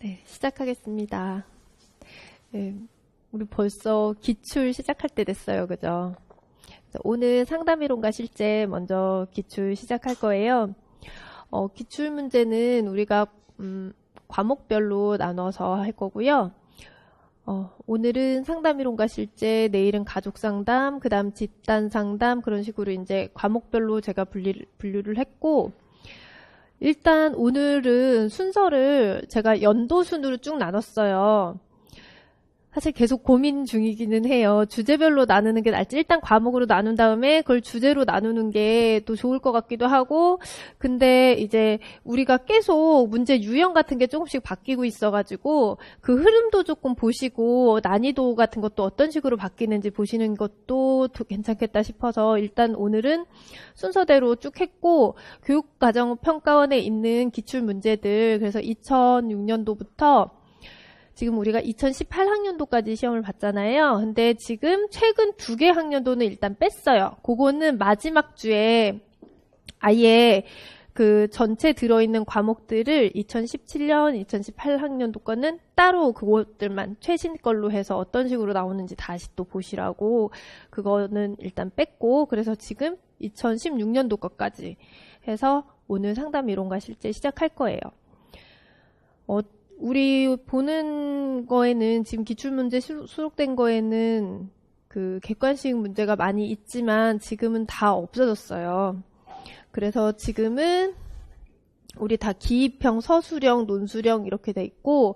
네, 시작하겠습니다. 네, 우리 벌써 기출 시작할 때 됐어요. 그죠? 그래서 오늘 상담이론과 실제 먼저 기출 시작할 거예요. 기출 문제는 우리가 과목별로 나눠서 할 거고요. 오늘은 상담이론과 실제, 내일은 가족 상담, 그 다음 집단 상담, 그런 식으로 이제 과목별로 제가 분류를 했고, 일단 오늘은 순서를 제가 연도 순으로 쭉 나눴어요. 사실 계속 고민 중이기는 해요. 주제별로 나누는 게 나을지, 일단 과목으로 나눈 다음에 그걸 주제로 나누는 게 또 좋을 것 같기도 하고, 근데 이제 우리가 계속 문제 유형 같은 게 조금씩 바뀌고 있어가지고 그 흐름도 조금 보시고 난이도 같은 것도 어떤 식으로 바뀌는지 보시는 것도 괜찮겠다 싶어서 일단 오늘은 순서대로 쭉 했고, 교육과정평가원에 있는 기출 문제들, 그래서 2006년도부터 지금 우리가 2018학년도까지 시험을 봤잖아요. 근데 지금 최근 2개 학년도는 일단 뺐어요. 그거는 마지막 주에 아예 그 전체 들어있는 과목들을 2017년, 2018학년도 거는 따로 그것들만 최신 걸로 해서 어떤 식으로 나오는지 다시 또 보시라고, 그거는 일단 뺐고, 그래서 지금 2016년도 것까지 해서 오늘 상담 이론과 실제 시작할 거예요. 우리 보는 거에는 지금 기출문제 수록된 거에는 그 객관식 문제가 많이 있지만 지금은 다 없어졌어요. 그래서 지금은 우리 다 기입형, 서술형, 논술형 이렇게 돼 있고,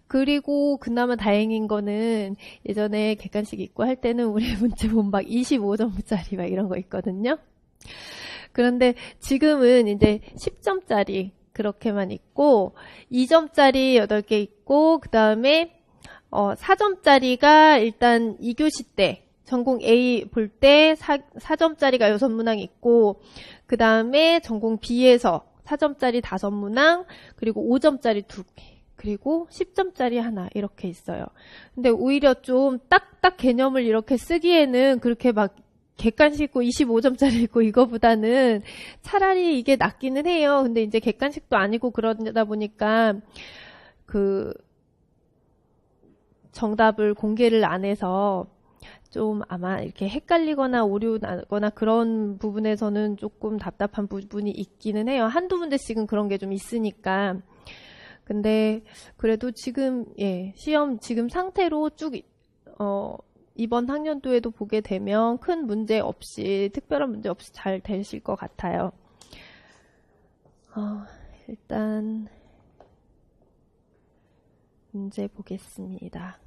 그리고 그나마 다행인 거는 예전에 객관식 있고 할 때는 우리 문제 보면 막 25점짜리 막 이런 거 있거든요. 그런데 지금은 이제 10점짜리 그렇게만 있고, 2점짜리 8개 있고, 그 다음에 4점짜리가 일단 2교시 때 전공 A 볼 때 4점짜리가 6문항 있고, 그 다음에 전공 B에서 4점짜리 5문항, 그리고 5점짜리 2개, 그리고 10점짜리 하나 이렇게 있어요. 근데 오히려 좀 딱딱 개념을 이렇게 쓰기에는 그렇게 막 객관식 있고 25점짜리 있고 이거보다는 차라리 이게 낫기는 해요. 근데 이제 객관식도 아니고 그러다 보니까 그 정답을 공개를 안 해서 좀 아마 이렇게 헷갈리거나 오류 나거나 그런 부분에서는 조금 답답한 부분이 있기는 해요. 한두 문제씩은 그런 게 좀 있으니까. 근데 그래도 지금 시험 지금 상태로 쭉 이번 학년도에도 보게 되면 큰 문제 없이, 특별한 문제 없이 잘 되실 것 같아요. 일단 문제 보겠습니다.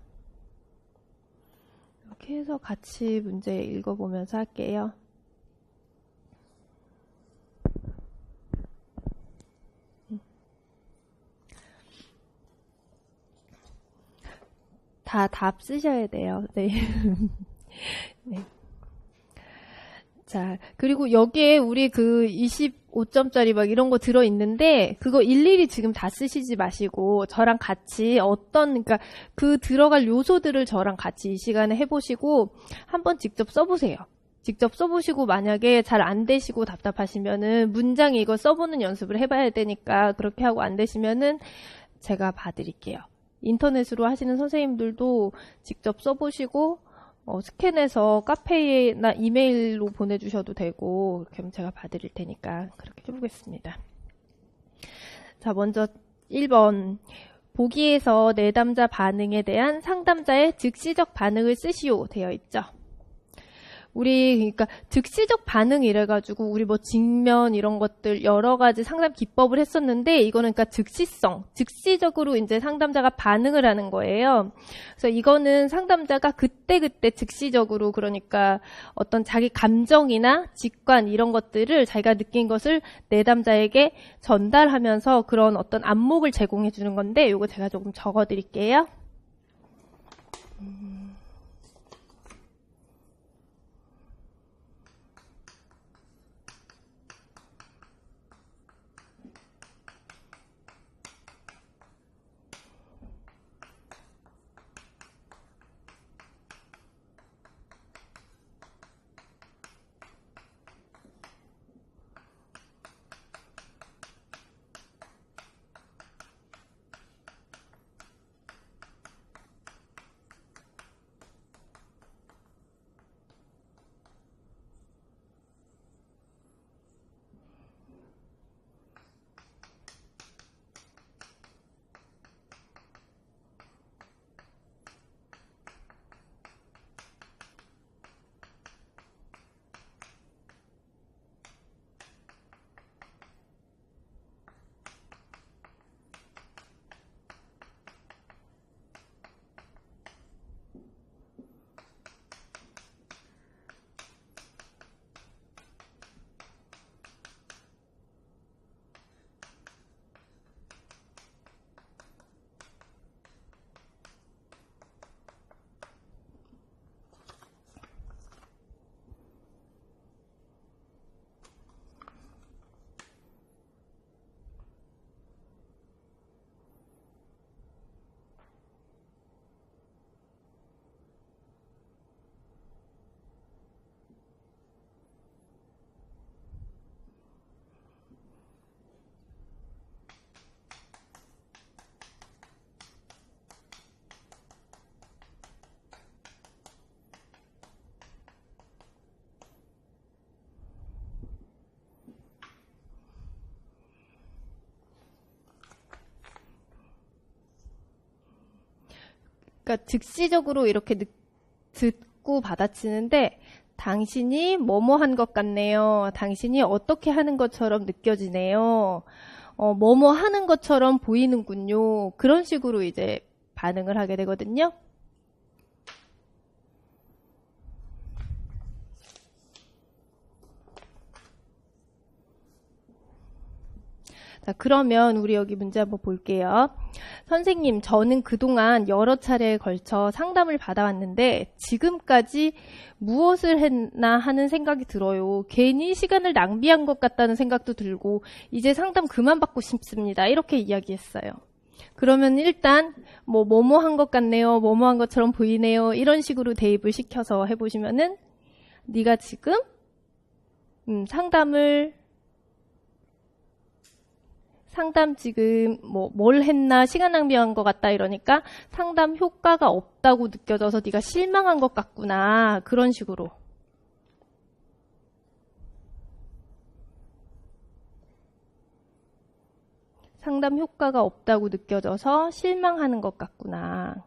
이렇게 해서 같이 문제 읽어보면서 할게요. 다 답 쓰셔야 돼요. 네. 네. 자, 그리고 여기에 우리 그 25점짜리 막 이런 거 들어있는데, 그거 일일이 지금 다 쓰시지 마시고, 저랑 같이 그러니까 그 들어갈 요소들을 저랑 같이 이 시간에 해보시고, 한번 직접 써보세요. 직접 써보시고, 만약에 잘 안 되시고 답답하시면은, 문장에 이거 써보는 연습을 해봐야 되니까, 그렇게 하고 안 되시면은, 제가 봐드릴게요. 인터넷으로 하시는 선생님들도 직접 써보시고 스캔해서 카페나 이메일로 보내주셔도 되고, 그렇게 하면 제가 봐드릴 테니까 그렇게 해보겠습니다. 자, 먼저 1번 보기에서 내담자 반응에 대한 상담자의 즉시적 반응을 쓰시오 되어 있죠. 우리 그러니까 즉시적 반응 이래가지고 우리 뭐 직면 이런 것들 여러 가지 상담 기법을 했었는데, 이거는 그러니까 즉시적으로 이제 상담자가 반응을 하는 거예요. 그래서 이거는 상담자가 그때그때 즉시적으로, 그러니까 어떤 자기 감정이나 직관 이런 것들을 자기가 느낀 것을 내담자에게 전달하면서 그런 어떤 안목을 제공해 주는 건데, 이거 제가 조금 적어 드릴게요. 그러니까 즉시적으로 이렇게 듣고 받아치는데 당신이 뭐뭐 한 것 같네요. 당신이 어떻게 하는 것처럼 느껴지네요. 뭐뭐 하는 것처럼 보이는군요. 그런 식으로 이제 반응을 하게 되거든요. 자, 그러면 우리 여기 문제 한번 볼게요. 선생님, 저는 그동안 여러 차례에 걸쳐 상담을 받아왔는데 지금까지 무엇을 했나 하는 생각이 들어요. 괜히 시간을 낭비한 것 같다는 생각도 들고 이제 상담 그만 받고 싶습니다. 이렇게 이야기했어요. 그러면 일단 뭐뭐 한 것 같네요. 뭐뭐 한 것처럼 보이네요. 이런 식으로 대입을 시켜서 해보시면은 네가 지금 상담 지금 뭘 했나 시간 낭비한 것 같다 이러니까 상담 효과가 없다고 느껴져서 네가 실망한 것 같구나. 그런 식으로. 상담 효과가 없다고 느껴져서 실망하는 것 같구나.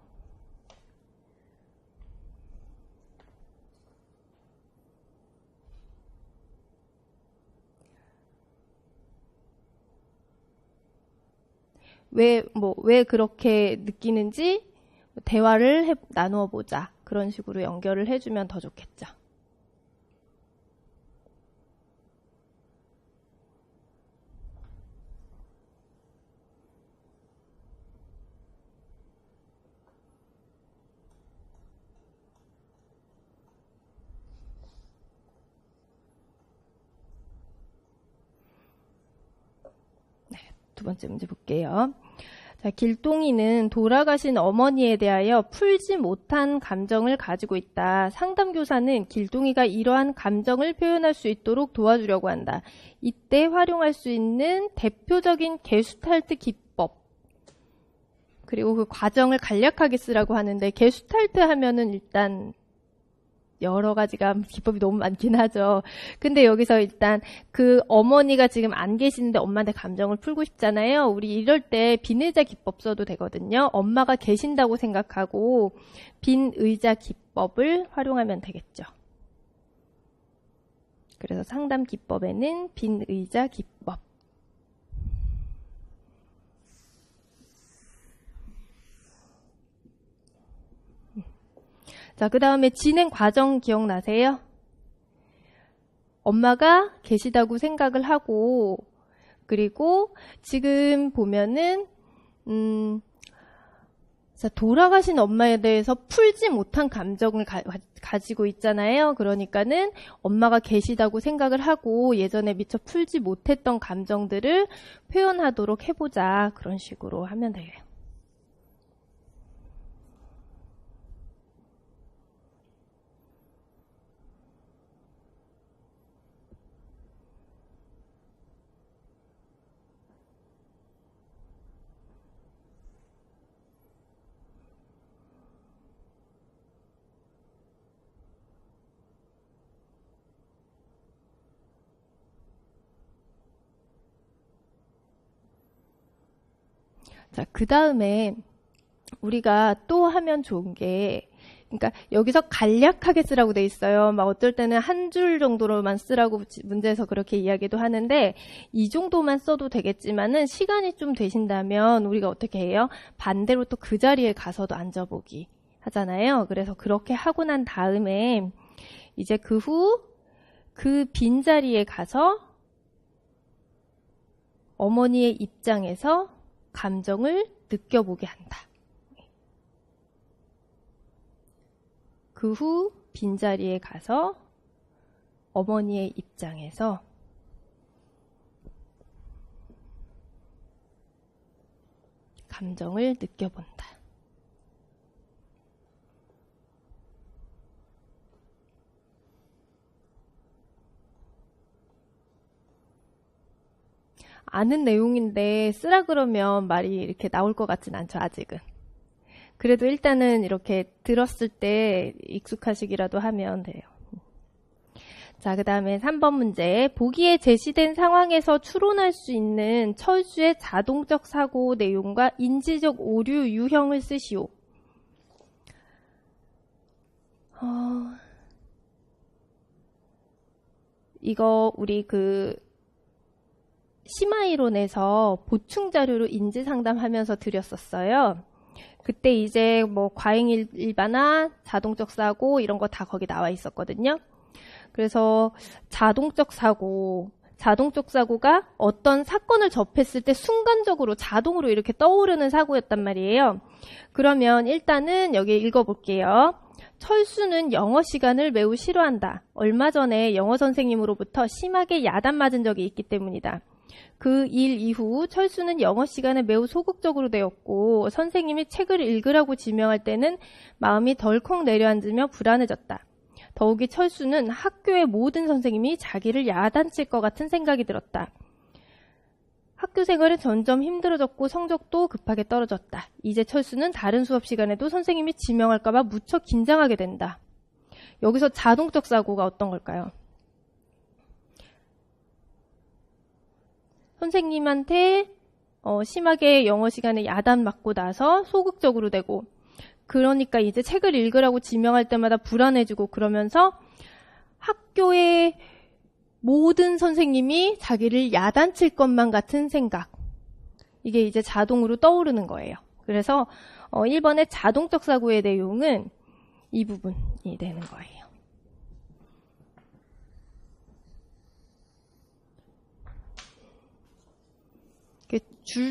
왜 그렇게 느끼는지 대화를 나누어 보자. 그런 식으로 연결을 해주면 더 좋겠죠. 네, 두 번째 문제 볼게요. 자, 길동이는 돌아가신 어머니에 대하여 풀지 못한 감정을 가지고 있다. 상담교사는 길동이가 이러한 감정을 표현할 수 있도록 도와주려고 한다. 이때 활용할 수 있는 대표적인 게슈탈트 기법 그리고 그 과정을 간략하게 쓰라고 하는데 게슈탈트 하면은 일단 여러 가지가 기법이 너무 많긴 하죠. 근데 여기서 일단 그 어머니가 지금 안 계시는데 엄마한테 감정을 풀고 싶잖아요. 우리 이럴 때 빈 의자 기법 써도 되거든요. 엄마가 계신다고 생각하고 빈 의자 기법을 활용하면 되겠죠. 그래서 상담 기법에는 빈 의자 기법. 자, 그 다음에 진행 과정 기억나세요? 엄마가 계시다고 생각을 하고 그리고 지금 보면은 자, 돌아가신 엄마에 대해서 풀지 못한 감정을 가지고 있잖아요. 그러니까는 엄마가 계시다고 생각을 하고 예전에 미처 풀지 못했던 감정들을 표현하도록 해보자. 그런 식으로 하면 돼요. 자, 그 다음에 우리가 또 하면 좋은 게, 그러니까 여기서 간략하게 쓰라고 돼 있어요. 막 어떨 때는 한 줄 정도로만 쓰라고 문제에서 그렇게 이야기도 하는데 이 정도만 써도 되겠지만은 시간이 좀 되신다면 우리가 어떻게 해요? 반대로 또 그 자리에 가서도 앉아보기 하잖아요. 그래서 그렇게 하고 난 다음에 이제 그 후 그 빈자리에 가서 어머니의 입장에서 감정을 느껴보게 한다. 그 후 빈자리에 가서 어머니의 입장에서 감정을 느껴본다. 아는 내용인데 쓰라 그러면 말이 이렇게 나올 것 같진 않죠, 아직은. 그래도 일단은 이렇게 들었을 때 익숙하시기라도 하면 돼요. 자, 그 다음에 3번 문제. 보기에 제시된 상황에서 추론할 수 있는 철수의 자동적 사고 내용과 인지적 오류 유형을 쓰시오. 이거 우리 심화이론에서 보충 자료로 인지 상담하면서 드렸었어요. 그때 이제 뭐 과잉 일반화, 자동적 사고 이런 거 다 거기 나와 있었거든요. 그래서 자동적 사고가 어떤 사건을 접했을 때 순간적으로 자동으로 이렇게 떠오르는 사고였단 말이에요. 그러면 일단은 여기 읽어볼게요. 철수는 영어 시간을 매우 싫어한다. 얼마 전에 영어 선생님으로부터 심하게 야단 맞은 적이 있기 때문이다. 그 일 이후 철수는 영어 시간에 매우 소극적으로 되었고 선생님이 책을 읽으라고 지명할 때는 마음이 덜컥 내려앉으며 불안해졌다. 더욱이 철수는 학교의 모든 선생님이 자기를 야단칠 것 같은 생각이 들었다. 학교 생활은 점점 힘들어졌고 성적도 급하게 떨어졌다. 이제 철수는 다른 수업 시간에도 선생님이 지명할까봐 무척 긴장하게 된다. 여기서 자동적 사고가 어떤 걸까요? 선생님한테 심하게 영어 시간에 야단 맞고 나서 소극적으로 되고 그러니까 이제 책을 읽으라고 지명할 때마다 불안해지고 그러면서 학교의 모든 선생님이 자기를 야단칠 것만 같은 생각. 이게 이제 자동으로 떠오르는 거예요. 그래서 1번의 자동적 사고의 내용은 이 부분이 되는 거예요.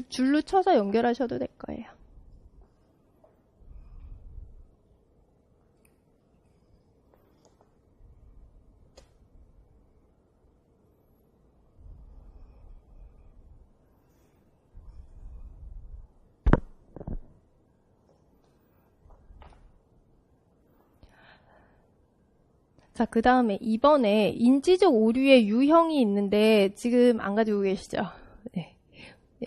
줄로 쳐서 연결하셔도 될 거예요. 자, 그 다음에 이번에 인지적 오류의 유형이 있는데 지금 안 가지고 계시죠? 네.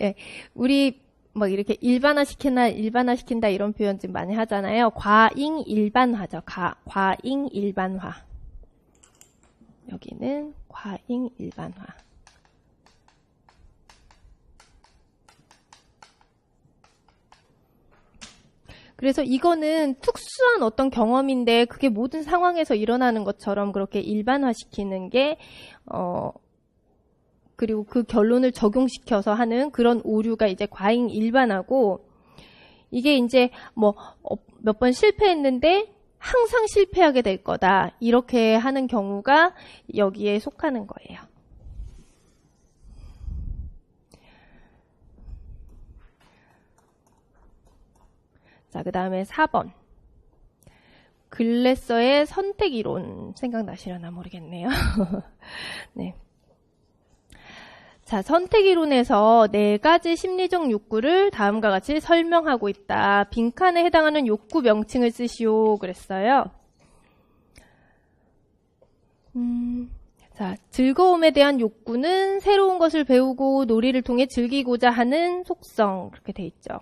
예, 우리 막 이렇게 일반화시킨다 이런 표현 지금 많이 하잖아요. 과잉 일반화죠. 과잉 일반화. 여기는 과잉 일반화. 그래서 이거는 특수한 어떤 경험인데 그게 모든 상황에서 일어나는 것처럼 그렇게 일반화시키는 게 그리고 그 결론을 적용시켜서 하는 그런 오류가 이제 과잉 일반화고 이게 이제 뭐 몇 번 실패했는데 항상 실패하게 될 거다. 이렇게 하는 경우가 여기에 속하는 거예요. 자, 그 다음에 4번. 글래서의 선택이론 생각나시려나 모르겠네요. 네. 자, 선택이론에서 4가지 심리적 욕구를 다음과 같이 설명하고 있다. 빈칸에 해당하는 욕구 명칭을 쓰시오. 그랬어요. 자, 즐거움에 대한 욕구는 새로운 것을 배우고 놀이를 통해 즐기고자 하는 속성. 그렇게 돼 있죠.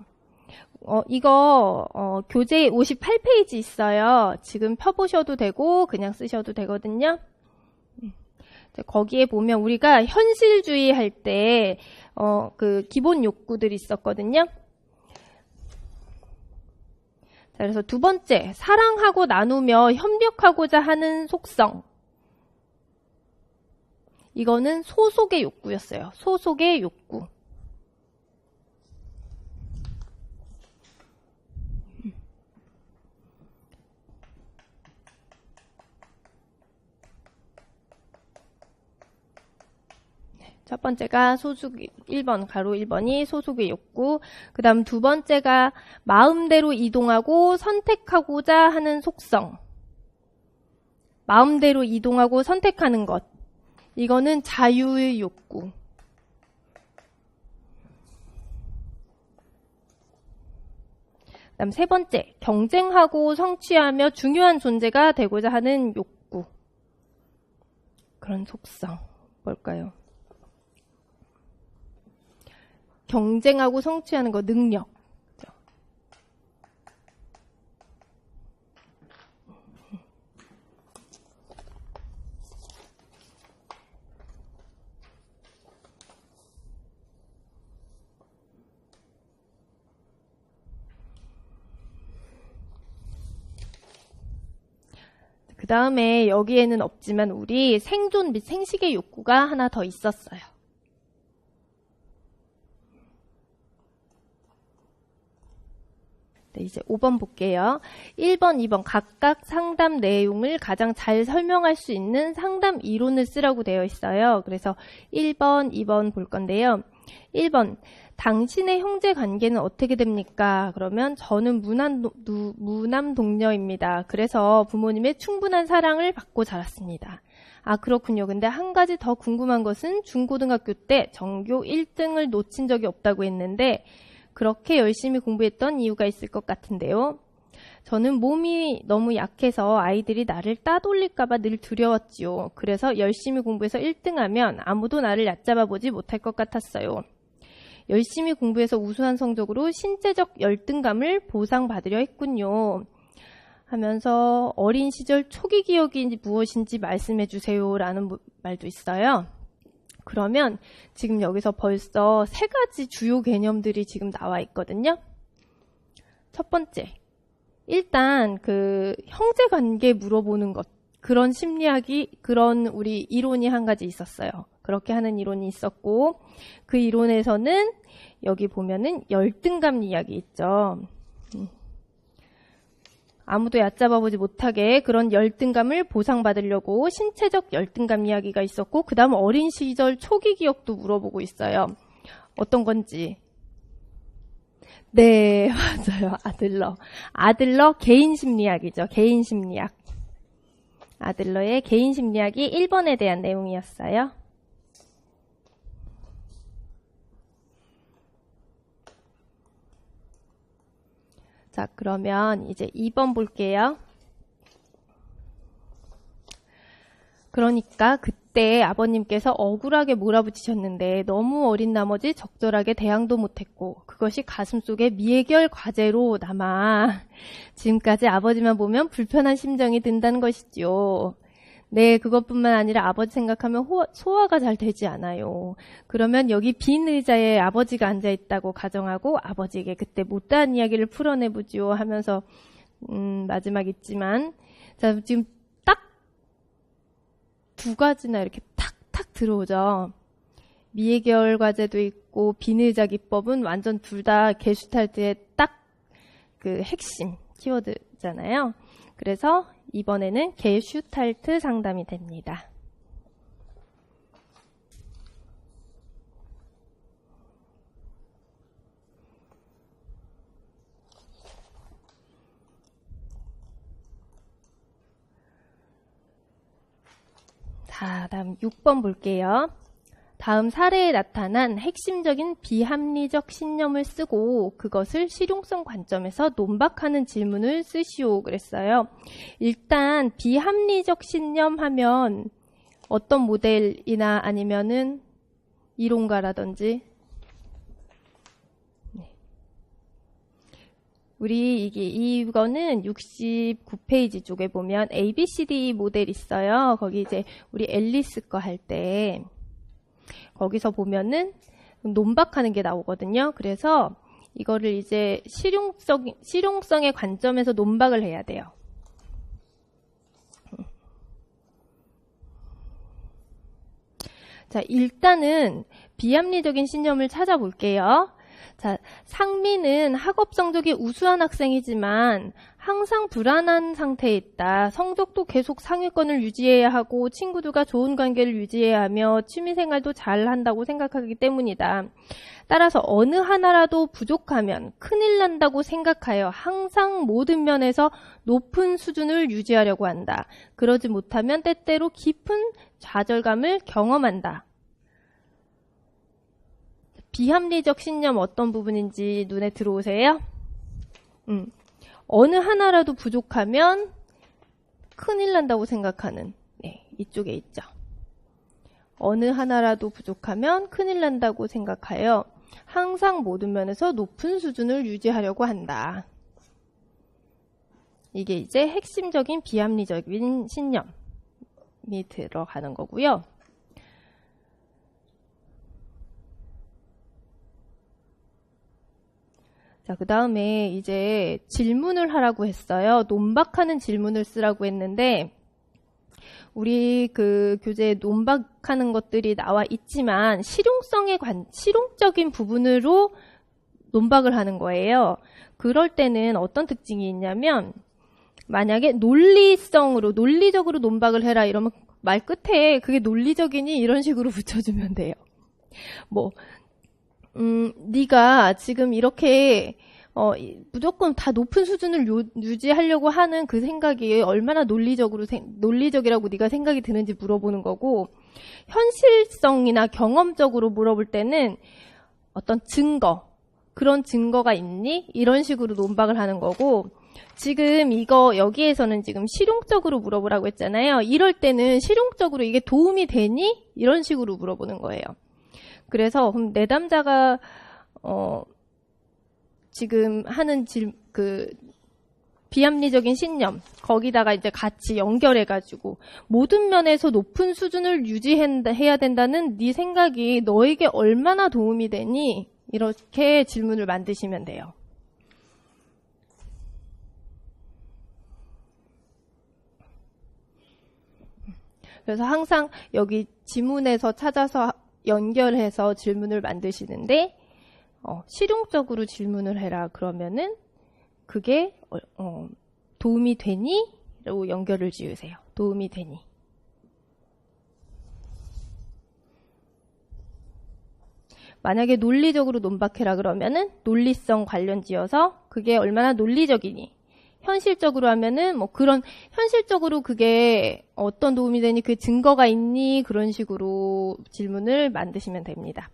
이거 교재 58페이지 있어요. 지금 펴보셔도 되고 그냥 쓰셔도 되거든요. 거기에 보면 우리가 현실주의 할 때 그 기본 욕구들이 있었거든요. 자, 그래서 두 번째, 사랑하고 나누며 협력하고자 하는 속성. 이거는 소속의 욕구였어요. 소속의 욕구. 첫 번째가 1번, 가로 1번이 소속의 욕구. 그 다음 두 번째가 마음대로 이동하고 선택하고자 하는 속성. 마음대로 이동하고 선택하는 것. 이거는 자유의 욕구. 그 다음 세 번째, 경쟁하고 성취하며 중요한 존재가 되고자 하는 욕구. 그런 속성. 뭘까요? 경쟁하고 성취하는 거, 능력. 그 다음에 여기에는 없지만 우리 생존 및 생식의 욕구가 하나 더 있었어요. 네, 이제 5번 볼게요. 1번, 2번 각각 상담 내용을 가장 잘 설명할 수 있는 상담 이론을 쓰라고 되어 있어요. 그래서 1번, 2번 볼 건데요. 1번, 당신의 형제 관계는 어떻게 됩니까? 그러면 저는 무남 동녀입니다. 그래서 부모님의 충분한 사랑을 받고 자랐습니다. 아, 그렇군요. 근데 한 가지 더 궁금한 것은 중고등학교 때 전교 1등을 놓친 적이 없다고 했는데 그렇게 열심히 공부했던 이유가 있을 것 같은데요. 저는 몸이 너무 약해서 아이들이 나를 따돌릴까봐 늘 두려웠지요. 그래서 열심히 공부해서 1등하면 아무도 나를 얕잡아 보지 못할 것 같았어요. 열심히 공부해서 우수한 성적으로 신체적 열등감을 보상받으려 했군요. 하면서 어린 시절 초기 기억이 무엇인지 말씀해 주세요 라는 말도 있어요. 그러면 지금 여기서 벌써 3가지 주요 개념들이 지금 나와 있거든요. 첫 번째, 일단 그 형제 관계 물어보는 것, 그런 심리학이, 그런 우리 이론이 한 가지 있었어요. 그렇게 하는 이론이 있었고, 그 이론에서는 여기 보면은 열등감 이야기 있죠. 아무도 얕잡아보지 못하게 그런 열등감을 보상받으려고 신체적 열등감 이야기가 있었고, 그 다음 어린 시절 초기 기억도 물어보고 있어요. 어떤 건지. 네, 맞아요. 아들러 개인 심리학이죠. 개인 심리학. 아들러의 개인 심리학이 1번에 대한 내용이었어요. 자, 그러면 이제 2번 볼게요. 그러니까 그때 아버님께서 억울하게 몰아붙이셨는데 너무 어린 나머지 적절하게 대항도 못했고 그것이 가슴속에 미해결 과제로 남아 지금까지 아버지만 보면 불편한 심정이 든다는 것이죠. 네, 그것뿐만 아니라 아버지 생각하면 소화가 잘 되지 않아요. 그러면 여기 빈 의자에 아버지가 앉아있다고 가정하고 아버지에게 그때 못다한 이야기를 풀어내보지요 하면서 마지막 있지만 자, 지금 딱 2가지나 이렇게 탁탁 들어오죠. 미해결 과제도 있고 빈 의자 기법은 완전 둘 다 게슈탈트의 딱 그 핵심 키워드잖아요. 그래서 이번에는 게슈탈트 상담이 됩니다. 자, 다음 6번 볼게요. 다음 사례에 나타난 핵심적인 비합리적 신념을 쓰고 그것을 실용성 관점에서 논박하는 질문을 쓰시오 그랬어요. 일단 비합리적 신념 하면 어떤 모델이나 아니면은 이론가라든지 우리 이거는 69페이지 쪽에 보면 ABCD 모델 있어요. 거기 이제 우리 앨리스 거 할 때 거기서 보면은 논박하는 게 나오거든요. 그래서 이거를 이제 실용성의 관점에서 논박을 해야 돼요. 자, 일단은 비합리적인 신념을 찾아볼게요. 자, 상민은 학업 성적이 우수한 학생이지만 항상 불안한 상태에 있다. 성적도 계속 상위권을 유지해야 하고 친구들과 좋은 관계를 유지해야 하며 취미생활도 잘 한다고 생각하기 때문이다. 따라서 어느 하나라도 부족하면 큰일 난다고 생각하여 항상 모든 면에서 높은 수준을 유지하려고 한다. 그러지 못하면 때때로 깊은 좌절감을 경험한다. 비합리적 신념 어떤 부분인지 눈에 들어오세요? 어느 하나라도 부족하면 큰일 난다고 생각하는 이쪽에 있죠. 어느 하나라도 부족하면 큰일 난다고 생각하여 항상 모든 면에서 높은 수준을 유지하려고 한다. 이게 이제 핵심적인 비합리적인 신념이 들어가는 거고요. 자, 그 다음에 이제 질문을 하라고 했어요. 논박하는 질문을 쓰라고 했는데 우리 그 교재에 논박하는 것들이 나와 있지만 실용적인 부분으로 논박을 하는 거예요. 그럴 때는 어떤 특징이 있냐면 만약에 논리적으로 논박을 해라 이러면 말 끝에 그게 논리적이니 이런 식으로 붙여주면 돼요. 네가 지금 이렇게 무조건 다 높은 수준을 유지하려고 하는 그 생각이 얼마나 논리적이라고 네가 생각이 드는지 물어보는 거고, 현실성이나 경험적으로 물어볼 때는 어떤 그런 증거가 있니? 이런 식으로 논박을 하는 거고, 지금 여기에서는 지금 실용적으로 물어보라고 했잖아요. 이럴 때는 실용적으로 이게 도움이 되니? 이런 식으로 물어보는 거예요. 그래서 그럼 내담자가 지금 하는 비합리적인 신념 거기다가 이제 같이 연결해가지고 모든 면에서 높은 수준을 유지해야 된다는 네 생각이 너에게 얼마나 도움이 되니? 이렇게 질문을 만드시면 돼요. 그래서 항상 여기 지문에서 찾아서 연결해서 질문을 만드시는데 실용적으로 질문을 해라 그러면은 그게 도움이 되니? 라고 연결을 지으세요. 도움이 되니. 만약에 논리적으로 논박해라 그러면은 논리성 관련 지어서 그게 얼마나 논리적이니? 현실적으로 하면은 현실적으로 그게 어떤 도움이 되니? 그 증거가 있니? 그런 식으로 질문을 만드시면 됩니다.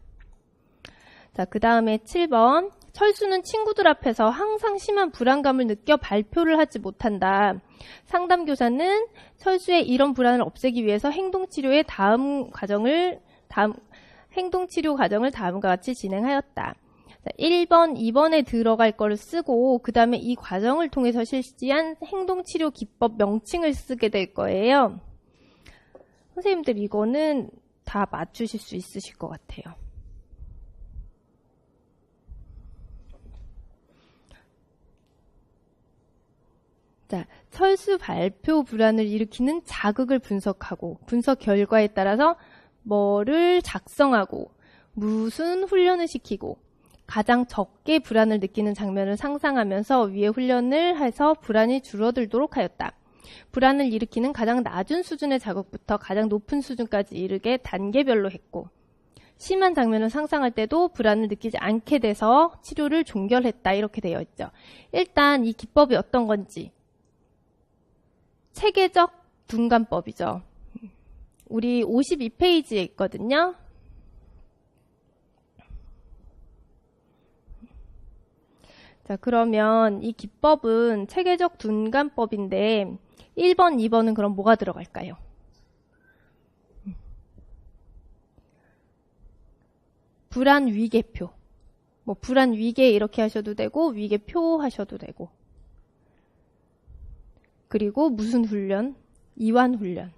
자, 그 다음에 7번. 철수는 친구들 앞에서 항상 심한 불안감을 느껴 발표를 하지 못한다. 상담교사는 철수의 이런 불안을 없애기 위해서 행동치료 과정을 다음과 같이 진행하였다. 자, 1번, 2번에 들어갈 거를 쓰고 그 다음에 이 과정을 통해서 실시한 행동치료 기법 명칭을 쓰게 될 거예요. 선생님들 이거는 다 맞추실 수 있으실 것 같아요. 자, 철수 발표 불안을 일으키는 자극을 분석하고 분석 결과에 따라서 뭐를 작성하고 무슨 훈련을 시키고 가장 적게 불안을 느끼는 장면을 상상하면서 위에 훈련을 해서 불안이 줄어들도록 하였다. 불안을 일으키는 가장 낮은 수준의 자극부터 가장 높은 수준까지 이르게 단계별로 했고 심한 장면을 상상할 때도 불안을 느끼지 않게 돼서 치료를 종결했다. 이렇게 되어 있죠. 일단 이 기법이 어떤 건지 체계적 둔감법이죠. 우리 52페이지에 있거든요. 자, 그러면 이 기법은 체계적 둔감법인데 1번, 2번은 그럼 뭐가 들어갈까요? 불안 위계표. 불안 위계 이렇게 하셔도 되고 위계표 하셔도 되고. 그리고 무슨 훈련? 이완 훈련.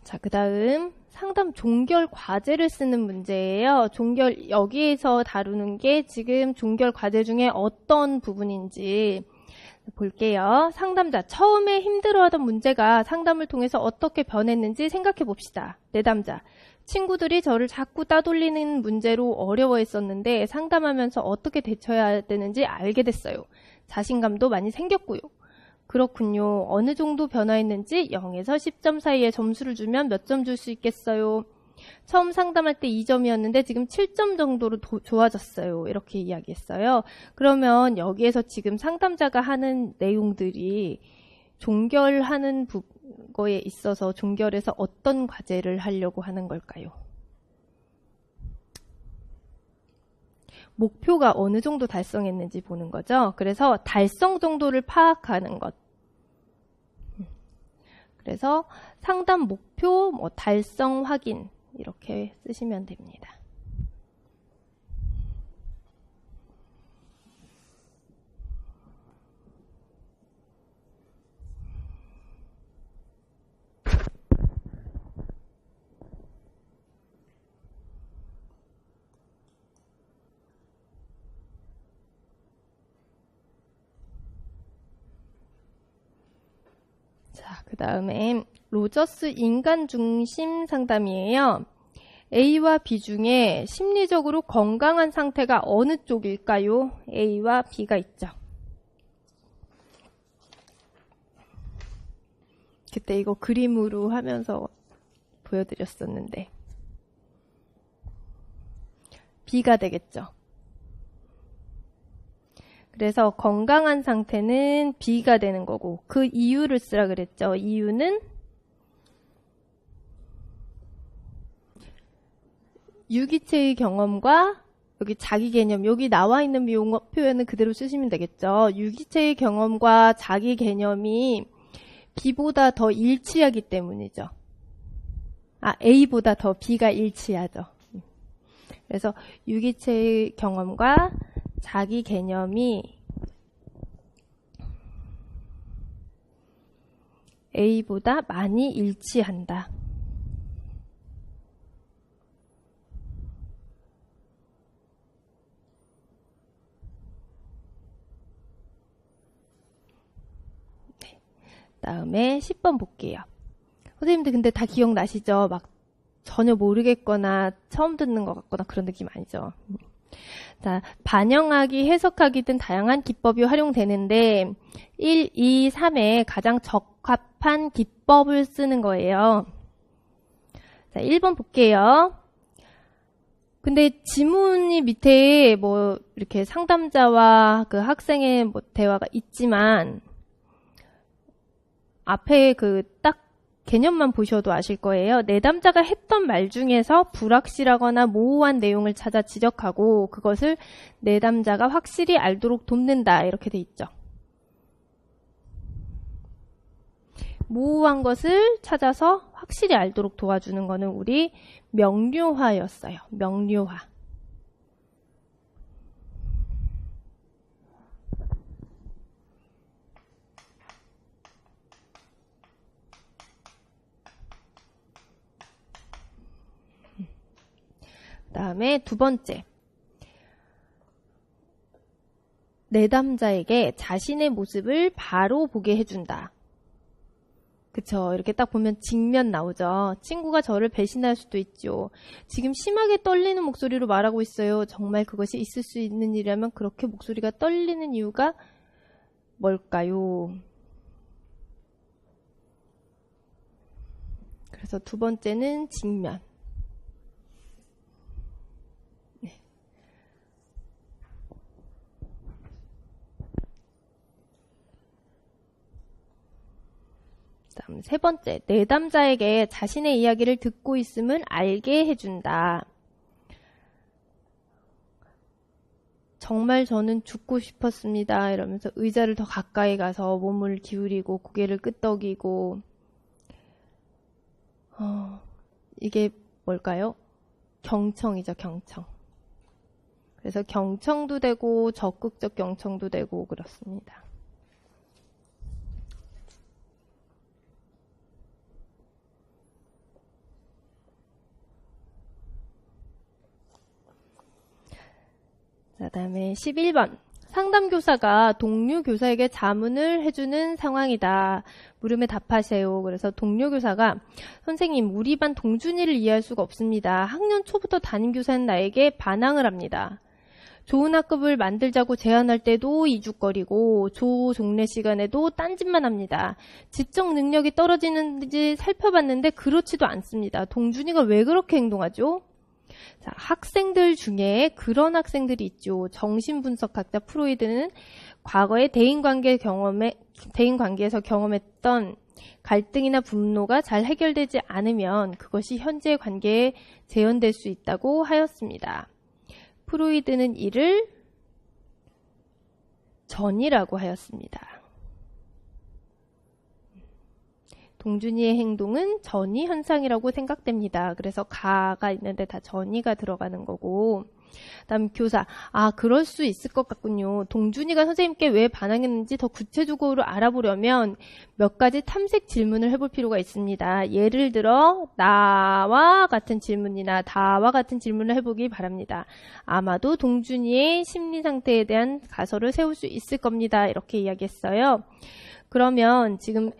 자, 그 다음 상담 종결 과제를 쓰는 문제예요. 여기에서 다루는 게 지금 종결 과제 중에 어떤 부분인지 볼게요. 상담자, 처음에 힘들어하던 문제가 상담을 통해서 어떻게 변했는지 생각해 봅시다. 내담자, 친구들이 저를 자꾸 따돌리는 문제로 어려워했었는데 상담하면서 어떻게 대처해야 되는지 알게 됐어요. 자신감도 많이 생겼고요. 그렇군요. 어느 정도 변화했는지 0에서 10점 사이에 점수를 주면 몇 점 줄 수 있겠어요? 처음 상담할 때 2점이었는데 지금 7점 정도로 좋아졌어요. 이렇게 이야기했어요. 그러면 여기에서 지금 상담자가 하는 내용들이 종결하는 거에 있어서 종결해서 어떤 과제를 하려고 하는 걸까요? 목표가 어느 정도 달성했는지 보는 거죠. 그래서 달성 정도를 파악하는 것. 그래서 상담 목표, 달성 확인 이렇게 쓰시면 됩니다. 그 다음에 로저스 인간 중심 상담이에요. A와 B 중에 심리적으로 건강한 상태가 어느 쪽일까요? A와 B가 있죠. 그때 이거 그림으로 하면서 보여드렸었는데 B가 되겠죠. 그래서 건강한 상태는 B가 되는 거고 그 이유를 쓰라 그랬죠. 이유는 유기체의 경험과 여기 자기 개념, 여기 나와 있는 용어 표현은 그대로 쓰시면 되겠죠. 유기체의 경험과 자기 개념이 B보다 더 일치하기 때문이죠. A보다 더 B가 일치하죠. 그래서 유기체의 경험과 자기 개념이 A보다 많이 일치한다. 네. 다음에 10번 볼게요. 선생님들 근데 다 기억나시죠? 막 전혀 모르겠거나 처음 듣는 것 같거나 그런 느낌 아니죠? 자, 반영하기, 해석하기 등 다양한 기법이 활용되는데 1, 2, 3에 가장 적합한 기법을 쓰는 거예요. 자, 1번 볼게요. 근데 지문이 밑에 뭐 이렇게 상담자와 그 학생의 뭐 대화가 있지만 앞에 그 딱 개념만 보셔도 아실 거예요. 내담자가 했던 말 중에서 불확실하거나 모호한 내용을 찾아 지적하고 그것을 내담자가 확실히 알도록 돕는다. 이렇게 돼 있죠. 모호한 것을 찾아서 확실히 알도록 도와주는 거는 우리 명료화였어요. 명료화. 그 다음에 두 번째. 내담자에게 자신의 모습을 바로 보게 해준다. 그쵸. 이렇게 딱 보면 직면 나오죠. 친구가 저를 배신할 수도 있죠. 지금 심하게 떨리는 목소리로 말하고 있어요. 정말 그것이 있을 수 있는 일이라면 그렇게 목소리가 떨리는 이유가 뭘까요? 그래서 두 번째는 직면. 다음 세 번째, 내담자에게 자신의 이야기를 듣고 있음을 알게 해준다. 정말 저는 죽고 싶었습니다. 이러면서 의자를 더 가까이 가서 몸을 기울이고 고개를 끄덕이고 이게 뭘까요? 경청이죠, 경청. 그래서 경청도 되고 적극적 경청도 되고 그렇습니다. 그 다음에 11번. 상담교사가 동료 교사에게 자문을 해주는 상황이다. 물음에 답하세요. 그래서 동료 교사가 선생님, 우리 반 동준이를 이해할 수가 없습니다. 학년 초부터 담임교사는 나에게 반항을 합니다. 좋은 학급을 만들자고 제안할 때도 이죽거리고 조 종례 시간에도 딴짓만 합니다. 지적 능력이 떨어지는지 살펴봤는데 그렇지도 않습니다. 동준이가 왜 그렇게 행동하죠? 자, 학생들 중에 그런 학생들이 있죠. 정신분석학자 프로이드는 과거의 대인관계에서 경험했던 갈등이나 분노가 잘 해결되지 않으면 그것이 현재의 관계에 재현될 수 있다고 하였습니다. 프로이드는 이를 전이라고 하였습니다. 동준이의 행동은 전이 현상이라고 생각됩니다. 그래서 가가 있는데 다 전이가 들어가는 거고, 다음 교사, 그럴 수 있을 것 같군요. 동준이가 선생님께 왜 반항했는지 더 구체적으로 알아보려면 몇 가지 탐색 질문을 해볼 필요가 있습니다. 예를 들어 나와 같은 질문이나 다와 같은 질문을 해보기 바랍니다. 아마도 동준이의 심리 상태에 대한 가설을 세울 수 있을 겁니다. 이렇게 이야기했어요. 그러면 지금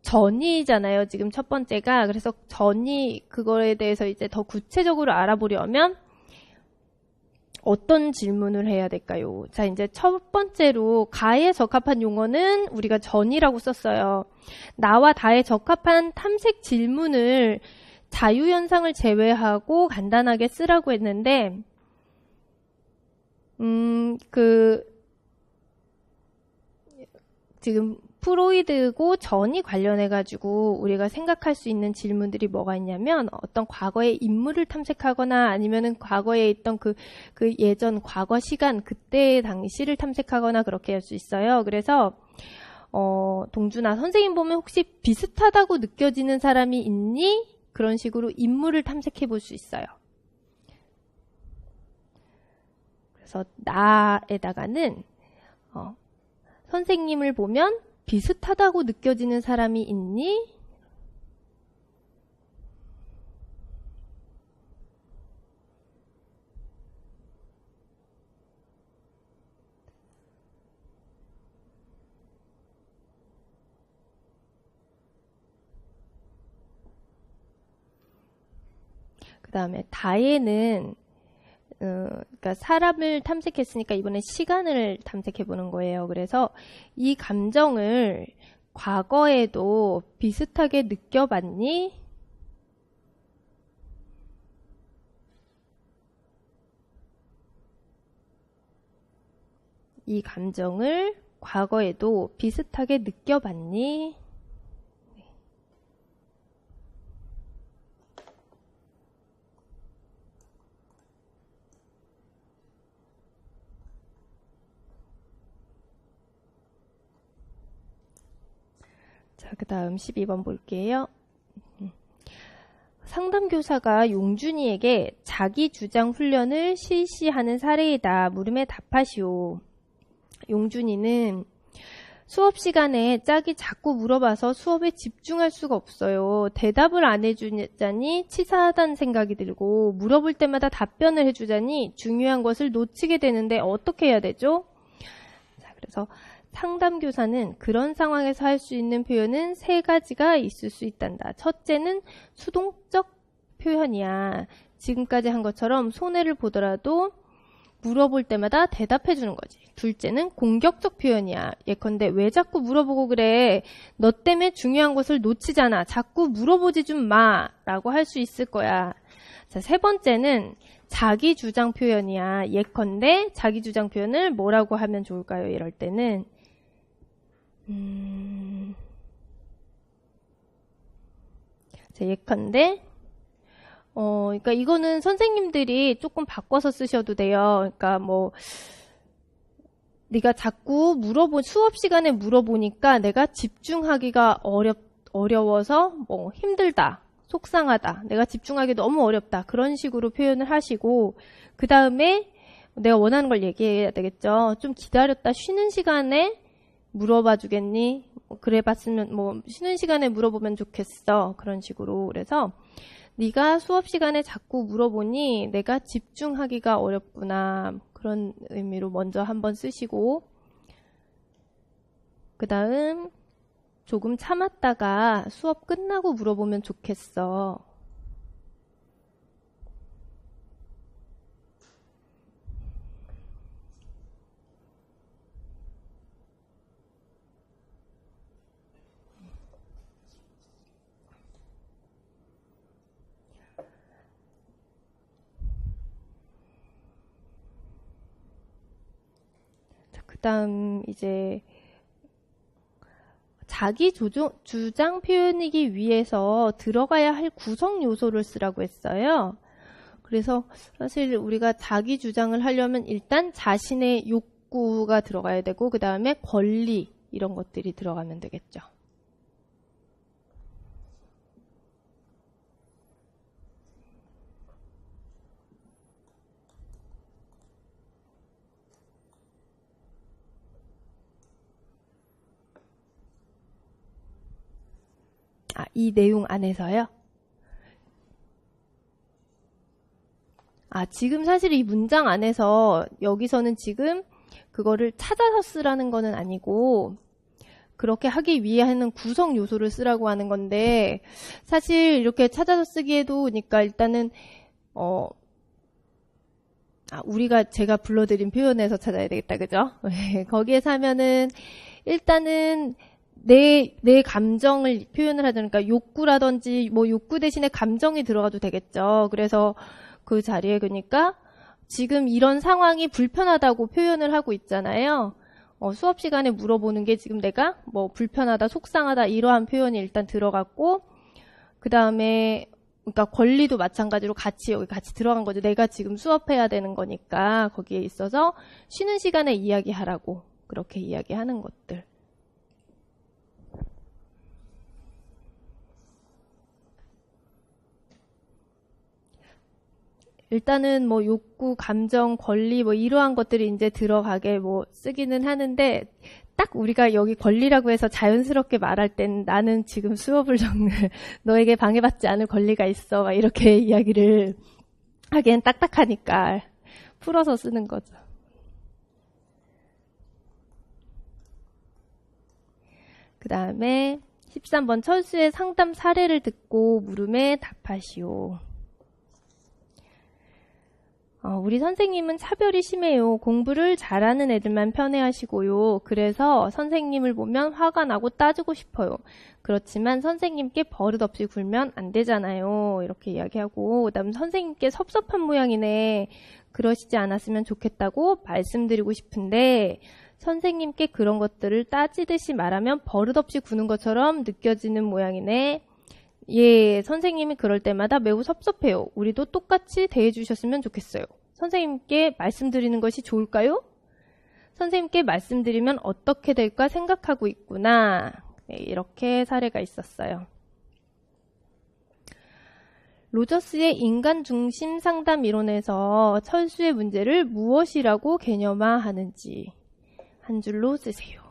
전이잖아요. 지금 첫 번째가. 그래서 전이 그거에 대해서 이제 더 구체적으로 알아보려면 어떤 질문을 해야 될까요? 자, 이제 첫 번째로 가에 적합한 용어는 우리가 전이라고 썼어요. 나와 다에 적합한 탐색 질문을 자유현상을 제외하고 간단하게 쓰라고 했는데 지금 프로이드고 전이 관련해가지고 우리가 생각할 수 있는 질문들이 뭐가 있냐면 어떤 과거의 인물을 탐색하거나 아니면은 과거에 있던 그 예전 과거 시간 그때 당시를 탐색하거나 그렇게 할 수 있어요. 그래서 동준아 선생님 보면 혹시 비슷하다고 느껴지는 사람이 있니? 그런 식으로 인물을 탐색해 볼 수 있어요. 그래서 나에다가는 선생님을 보면 비슷하다고 느껴지는 사람이 있니? 그 다음에 다에는 그러니까 사람을 탐색했으니까 이번에 시간을 탐색해 보는 거예요. 그래서 이 감정을 과거에도 비슷하게 느껴봤니? 이 감정을 과거에도 비슷하게 느껴봤니? 자, 그 다음 12번 볼게요. 상담교사가 용준이에게 자기 주장 훈련을 실시하는 사례이다. 물음에 답하시오. 용준이는 수업 시간에 짝이 자꾸 물어봐서 수업에 집중할 수가 없어요. 대답을 안 해주자니 치사하다는 생각이 들고 물어볼 때마다 답변을 해주자니 중요한 것을 놓치게 되는데 어떻게 해야 되죠? 자, 그래서 상담교사는 그런 상황에서 할 수 있는 표현은 세 가지가 있을 수 있단다. 첫째는 수동적 표현이야. 지금까지 한 것처럼 손해를 보더라도 물어볼 때마다 대답해 주는 거지. 둘째는 공격적 표현이야. 예컨대 왜 자꾸 물어보고 그래? 너 때문에 중요한 것을 놓치잖아. 자꾸 물어보지 좀 마. 라고 할 수 있을 거야. 자, 세 번째는 자기 주장 표현이야. 예컨대 자기 주장 표현을 뭐라고 하면 좋을까요? 이럴 때는 자, 예컨대 그러니까 이거는 선생님들이 조금 바꿔서 쓰셔도 돼요. 그러니까 뭐 네가 자꾸 수업 시간에 물어보니까 내가 집중하기가 어려워서 뭐 힘들다, 속상하다, 내가 집중하기 너무 어렵다 그런 식으로 표현을 하시고 그 다음에 내가 원하는 걸 얘기해야 되겠죠. 좀 기다렸다 쉬는 시간에 물어봐 주겠니? 그래 봤으면 뭐 쉬는 시간에 물어보면 좋겠어. 그런 식으로. 그래서 네가 수업 시간에 자꾸 물어보니 내가 집중하기가 어렵구나. 그런 의미로 먼저 한번 쓰시고 그 다음 조금 참았다가 수업 끝나고 물어보면 좋겠어. 그 다음 이제 자기 주장 표현이기 위해서 들어가야 할 구성 요소를 쓰라고 했어요. 그래서 사실 우리가 자기 주장을 하려면 일단 자신의 욕구가 들어가야 되고 그 다음에 권리 이런 것들이 들어가면 되겠죠. 이 내용 안에서요? 지금 사실 이 문장 안에서 여기서는 지금 그거를 찾아서 쓰라는 거는 아니고 그렇게 하기 위해는 구성 요소를 쓰라고 하는 건데, 사실 이렇게 찾아서 쓰기에도, 그러니까 일단은, 제가 불러드린 표현에서 찾아야 되겠다, 그죠? 거기에서 하면은, 일단은, 내 감정을 표현을 하자니까 욕구라든지, 뭐 욕구 대신에 감정이 들어가도 되겠죠. 그래서 그 자리에 그러니까, 지금 이런 상황이 불편하다고 표현을 하고 있잖아요. 수업 시간에 물어보는 게 지금 내가 뭐 불편하다, 속상하다 이러한 표현이 일단 들어갔고, 그 다음에 그러니까 권리도 마찬가지로 여기 같이 들어간 거죠. 내가 지금 수업해야 되는 거니까 거기에 있어서 쉬는 시간에 이야기하라고 그렇게 이야기하는 것들. 일단은 뭐 욕구, 감정, 권리 뭐 이러한 것들이 이제 들어가게 뭐 쓰기는 하는데 딱 우리가 여기 권리라고 해서 자연스럽게 말할 땐 나는 지금 수업을 너에게 방해받지 않을 권리가 있어 막 이렇게 이야기를 하기엔 딱딱하니까 풀어서 쓰는 거죠. 그 다음에 13번 철수의 상담 사례를 듣고 물음에 답하시오. 우리 선생님은 차별이 심해요. 공부를 잘하는 애들만 편애하시고요. 그래서 선생님을 보면 화가 나고 따지고 싶어요. 그렇지만 선생님께 버릇없이 굴면 안 되잖아요. 이렇게 이야기하고 그다음 선생님께 섭섭한 모양이네. 그러시지 않았으면 좋겠다고 말씀드리고 싶은데 선생님께 그런 것들을 따지듯이 말하면 버릇없이 구는 것처럼 느껴지는 모양이네. 예, 선생님이 그럴 때마다 매우 섭섭해요. 우리도 똑같이 대해주셨으면 좋겠어요. 선생님께 말씀드리는 것이 좋을까요? 선생님께 말씀드리면 어떻게 될까 생각하고 있구나. 네, 이렇게 사례가 있었어요. 로저스의 인간 중심 상담 이론에서 철수의 문제를 무엇이라고 개념화하는지 한 줄로 쓰세요.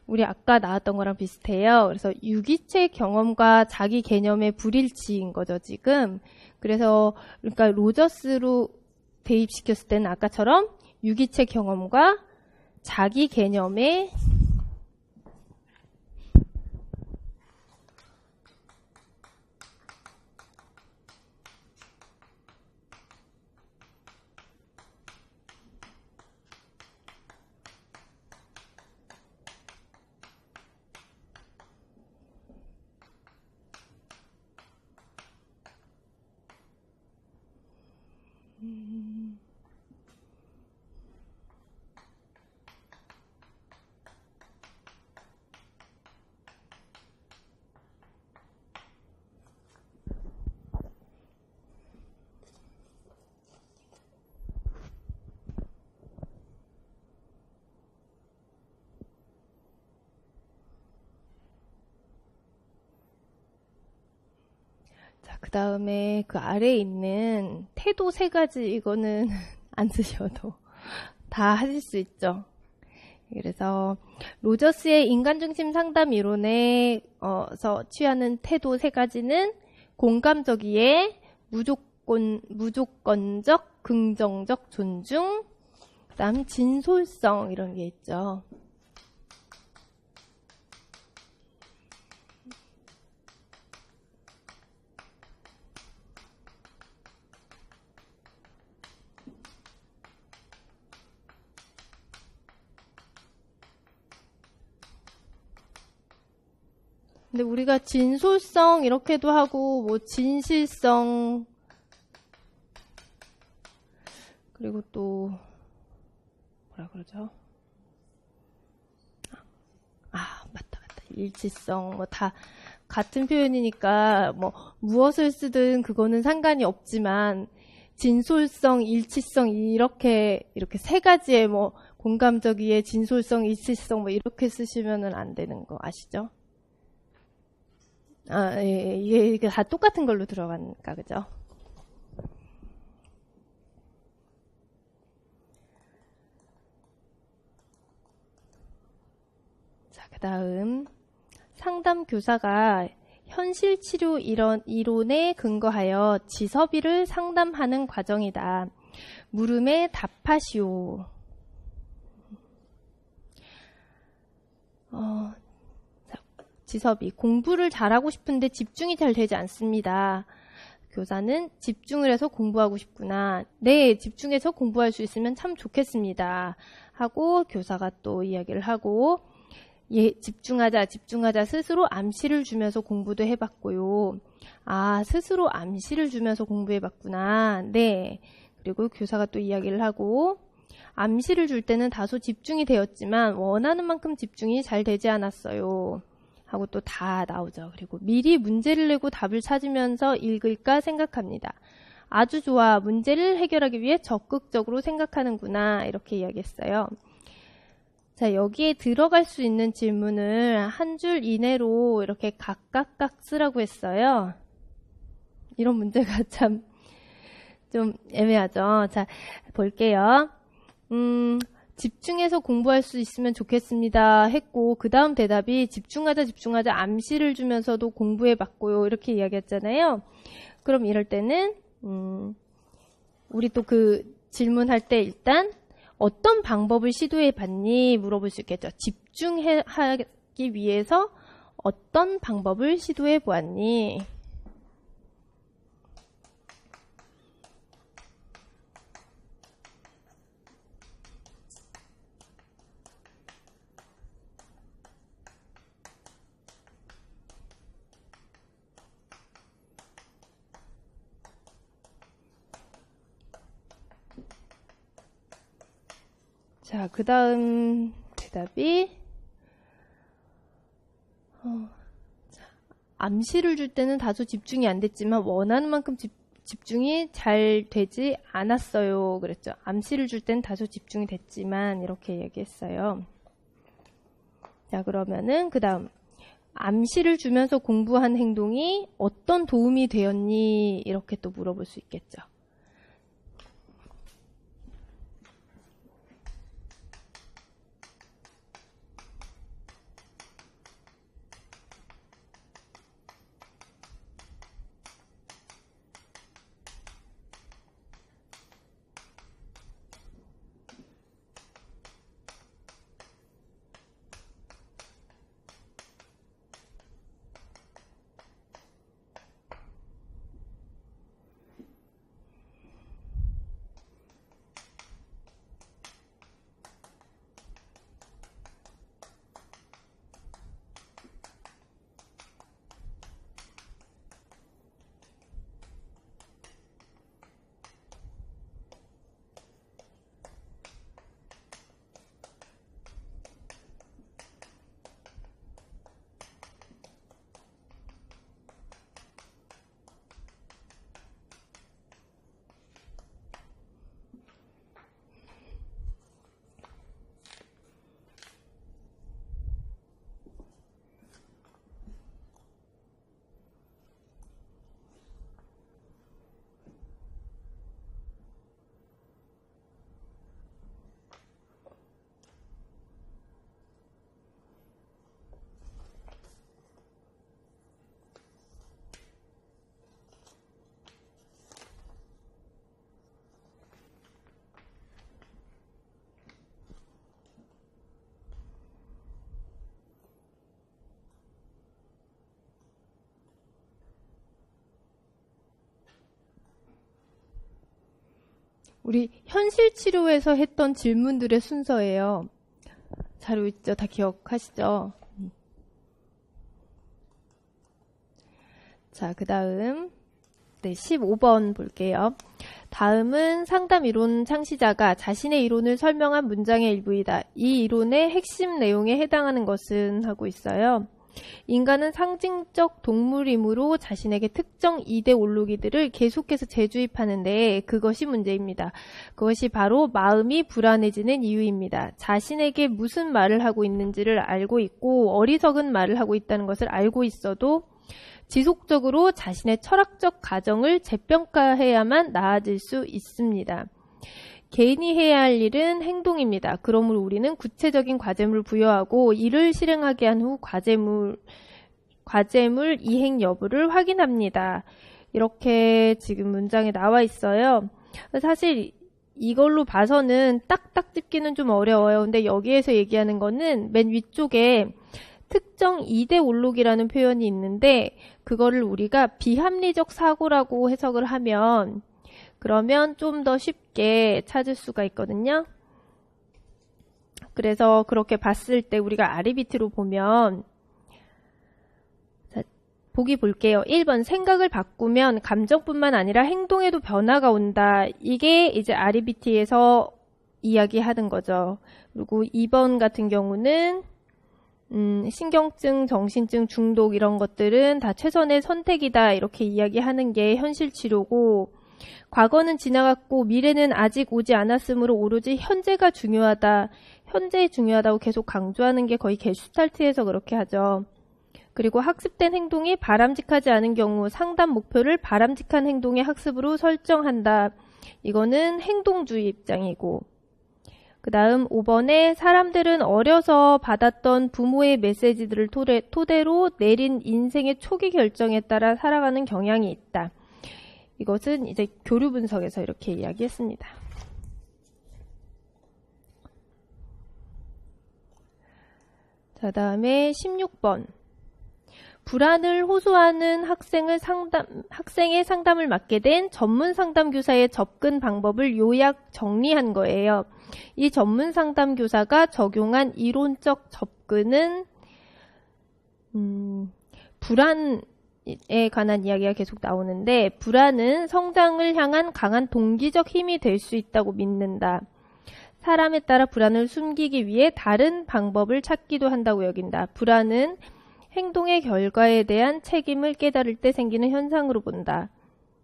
우리 아까 나왔던 거랑 비슷해요. 그래서 유기체 경험과 자기 개념의 불일치인 거죠, 지금. 그래서, 그러니까 로저스로 대입시켰을 때는 아까처럼 유기체 경험과 자기 개념의 그 다음에 그 아래에 있는 태도 3가지 이거는 안 쓰셔도 다 하실 수 있죠. 그래서 로저스의 인간중심 상담 이론에서 취하는 태도 3가지는 공감적이에 무조건적, 긍정적 존중, 그 다음 진솔성 이런 게 있죠. 근데 우리가 진솔성 이렇게도 하고 뭐 진실성 그리고 또 뭐라 그러죠? 맞다. 일치성 뭐 다 같은 표현이니까 뭐 무엇을 쓰든 그거는 상관이 없지만 진솔성, 일치성 이렇게 3가지의 뭐 공감적이에 진솔성, 일치성 뭐 이렇게 쓰시면은 안 되는 거 아시죠? 예, 이게 다 똑같은 걸로 들어가니까, 그죠? 자, 그 다음. 상담 교사가 현실 치료 이론에 근거하여 지섭이를 상담하는 과정이다. 물음에 답하시오. 지섭이 공부를 잘하고 싶은데 집중이 잘 되지 않습니다. 교사는 집중을 해서 공부하고 싶구나. 네, 집중해서 공부할 수 있으면 참 좋겠습니다. 하고 교사가 또 이야기를 하고 예, 집중하자 스스로 암시를 주면서 공부도 해봤고요. 아, 스스로 암시를 주면서 공부해봤구나. 네. 그리고 교사가 또 이야기를 하고 암시를 줄 때는 다소 집중이 되었지만 원하는 만큼 집중이 잘 되지 않았어요. 하고 또 다 나오죠. 그리고 미리 문제를 내고 답을 찾으면서 읽을까 생각합니다. 아주 좋아. 문제를 해결하기 위해 적극적으로 생각하는구나. 이렇게 이야기했어요. 자, 여기에 들어갈 수 있는 질문을 한 줄 이내로 이렇게 각각 쓰라고 했어요. 이런 문제가 참 좀 애매하죠. 자, 볼게요. 집중해서 공부할 수 있으면 좋겠습니다 했고 그 다음 대답이 집중하자 암시를 주면서도 공부해봤고요. 이렇게 이야기했잖아요. 그럼 이럴 때는 우리 또 그 질문할 때 일단 어떤 방법을 시도해봤니? 물어볼 수 있겠죠. 집중하기 위해서 어떤 방법을 시도해보았니? 자, 그 다음 대답이 암시를 줄 때는 다소 집중이 안 됐지만 원하는 만큼 집중이 잘 되지 않았어요. 그랬죠. 암시를 줄 때는 다소 집중이 됐지만 이렇게 얘기했어요. 자, 그러면은 그 다음 암시를 주면서 공부한 행동이 어떤 도움이 되었니? 이렇게 또 물어볼 수 있겠죠. 우리 현실치료에서 했던 질문들의 순서예요. 자료 있죠? 다 기억하시죠? 자, 그 다음 15번 볼게요. 다음은 상담 이론 창시자가 자신의 이론을 설명한 문장의 일부이다. 이 이론의 핵심 내용에 해당하는 것은 하고 있어요. 인간은 상징적 동물이므로 자신에게 특정 이데올로기들을 계속해서 재주입하는데 그것이 문제입니다. 그것이 바로 마음이 불안해지는 이유입니다. 자신에게 무슨 말을 하고 있는지를 알고 있고 어리석은 말을 하고 있다는 것을 알고 있어도 지속적으로 자신의 철학적 가정을 재평가해야만 나아질 수 있습니다. 개인이 해야 할 일은 행동입니다. 그러므로 우리는 구체적인 과제물을 부여하고 이를 실행하게 한 후 과제물 이행 여부를 확인합니다. 이렇게 지금 문장에 나와 있어요. 사실 이걸로 봐서는 딱딱 찝기는 좀 어려워요. 근데 여기에서 얘기하는 거는 맨 위쪽에 특정 이데올로기라는 표현이 있는데 그거를 우리가 비합리적 사고라고 해석을 하면 그러면 좀 더 쉽게 찾을 수가 있거든요. 그래서 그렇게 봤을 때 우리가 아래 밑으로 보면 자, 보기 볼게요. 1번 생각을 바꾸면 감정뿐만 아니라 행동에도 변화가 온다. 이게 이제 아리비티에서 이야기하는 거죠. 그리고 2번 같은 경우는 신경증, 정신증, 중독 이런 것들은 다 최선의 선택이다 이렇게 이야기하는 게 현실 치료고 과거는 지나갔고 미래는 아직 오지 않았으므로 오로지 현재가 중요하다. 현재 중요하다고 계속 강조하는 게 거의 게슈탈트에서 그렇게 하죠. 그리고 학습된 행동이 바람직하지 않은 경우 상담 목표를 바람직한 행동의 학습으로 설정한다. 이거는 행동주의 입장이고 그 다음 5번에 사람들은 어려서 받았던 부모의 메시지들을 토대로 내린 인생의 초기 결정에 따라 살아가는 경향이 있다. 이것은 이제 교류 분석에서 이렇게 이야기했습니다. 자, 다음에 16번. 불안을 호소하는 학생의 상담을 맡게 된 전문 상담교사의 접근 방법을 요약 정리한 거예요. 이 전문 상담교사가 적용한 이론적 접근은 불안에 관한 이야기가 계속 나오는데 불안은 성장을 향한 강한 동기적 힘이 될 수 있다고 믿는다. 사람에 따라 불안을 숨기기 위해 다른 방법을 찾기도 한다고 여긴다. 불안은 행동의 결과에 대한 책임을 깨달을 때 생기는 현상으로 본다.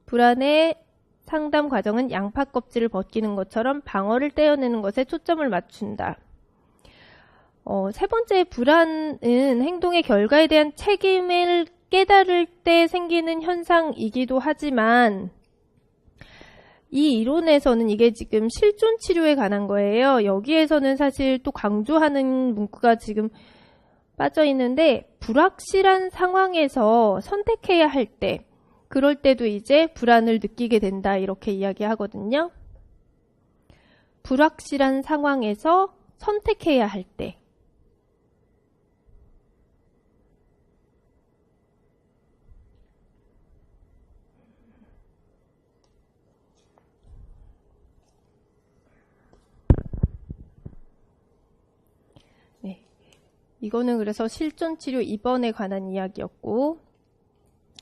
불안의 상담 과정은 양파 껍질을 벗기는 것처럼 방어를 떼어내는 것에 초점을 맞춘다. 세 번째 불안은 행동의 결과에 대한 책임을 깨달을 때 생기는 현상이기도 하지만 이 이론에서는 이게 지금 실존 치료에 관한 거예요. 여기에서는 사실 또 강조하는 문구가 지금 빠져 있는데 불확실한 상황에서 선택해야 할 때 그럴 때도 이제 불안을 느끼게 된다 이렇게 이야기하거든요. 불확실한 상황에서 선택해야 할 때 이거는 그래서 실존치료 2번에 관한 이야기였고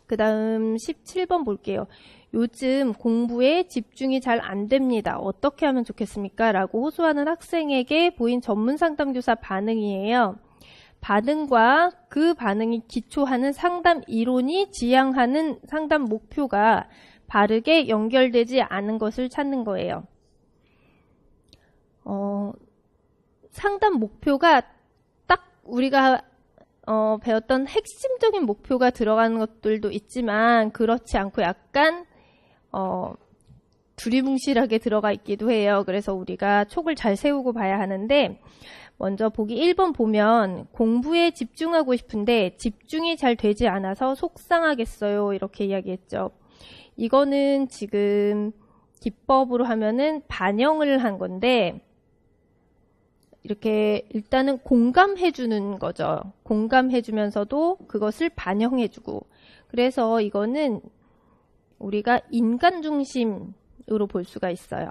그 다음 17번 볼게요. 요즘 공부에 집중이 잘 안 됩니다. 어떻게 하면 좋겠습니까? 라고 호소하는 학생에게 보인 전문상담교사 반응이에요. 반응과 그 반응이 기초하는 상담 이론이 지향하는 상담 목표가 바르게 연결되지 않은 것을 찾는 거예요. 상담 목표가 우리가 배웠던 핵심적인 목표가 들어가는 것들도 있지만 그렇지 않고 약간 두리뭉실하게 들어가 있기도 해요. 그래서 우리가 촉을 잘 세우고 봐야 하는데 먼저 보기 1번 보면 공부에 집중하고 싶은데 집중이 잘 되지 않아서 속상하겠어요. 이렇게 이야기했죠. 이거는 지금 기법으로 하면은 반영을 한 건데 이렇게 일단은 공감해주는 거죠. 공감해주면서도 그것을 반영해주고 그래서 이거는 우리가 인간 중심으로 볼 수가 있어요.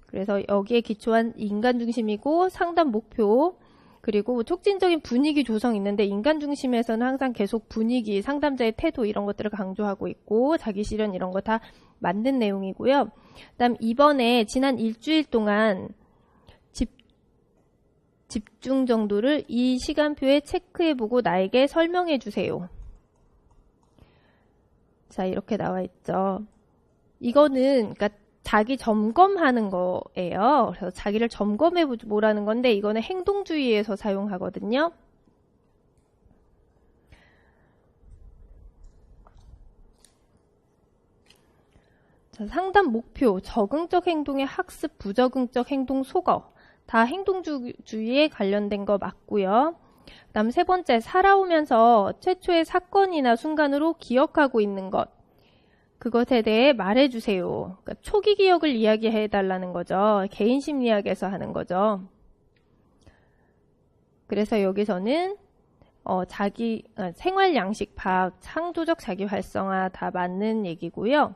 그래서 여기에 기초한 인간 중심이고 상담 목표 그리고 촉진적인 분위기 조성이 있는데 인간 중심에서는 항상 계속 분위기, 상담자의 태도 이런 것들을 강조하고 있고 자기 실현 이런 거 다 맞는 내용이고요. 그다음 이번에 지난 일주일 동안 집중 정도를 이 시간표에 체크해보고 나에게 설명해 주세요. 자, 이렇게 나와 있죠. 이거는 그러니까 자기 점검하는 거예요. 그래서 자기를 점검해 보라는 건데 이거는 행동주의에서 사용하거든요. 자, 상담 목표, 적응적 행동의 학습, 부적응적 행동 소거. 다 행동주의에 관련된 거 맞고요. 그 다음 세 번째, 살아오면서 최초의 사건이나 순간으로 기억하고 있는 것. 그것에 대해 말해주세요. 그러니까 초기 기억을 이야기해달라는 거죠. 개인 심리학에서 하는 거죠. 그래서 여기서는 생활 양식 파악, 창조적 자기 활성화 다 맞는 얘기고요.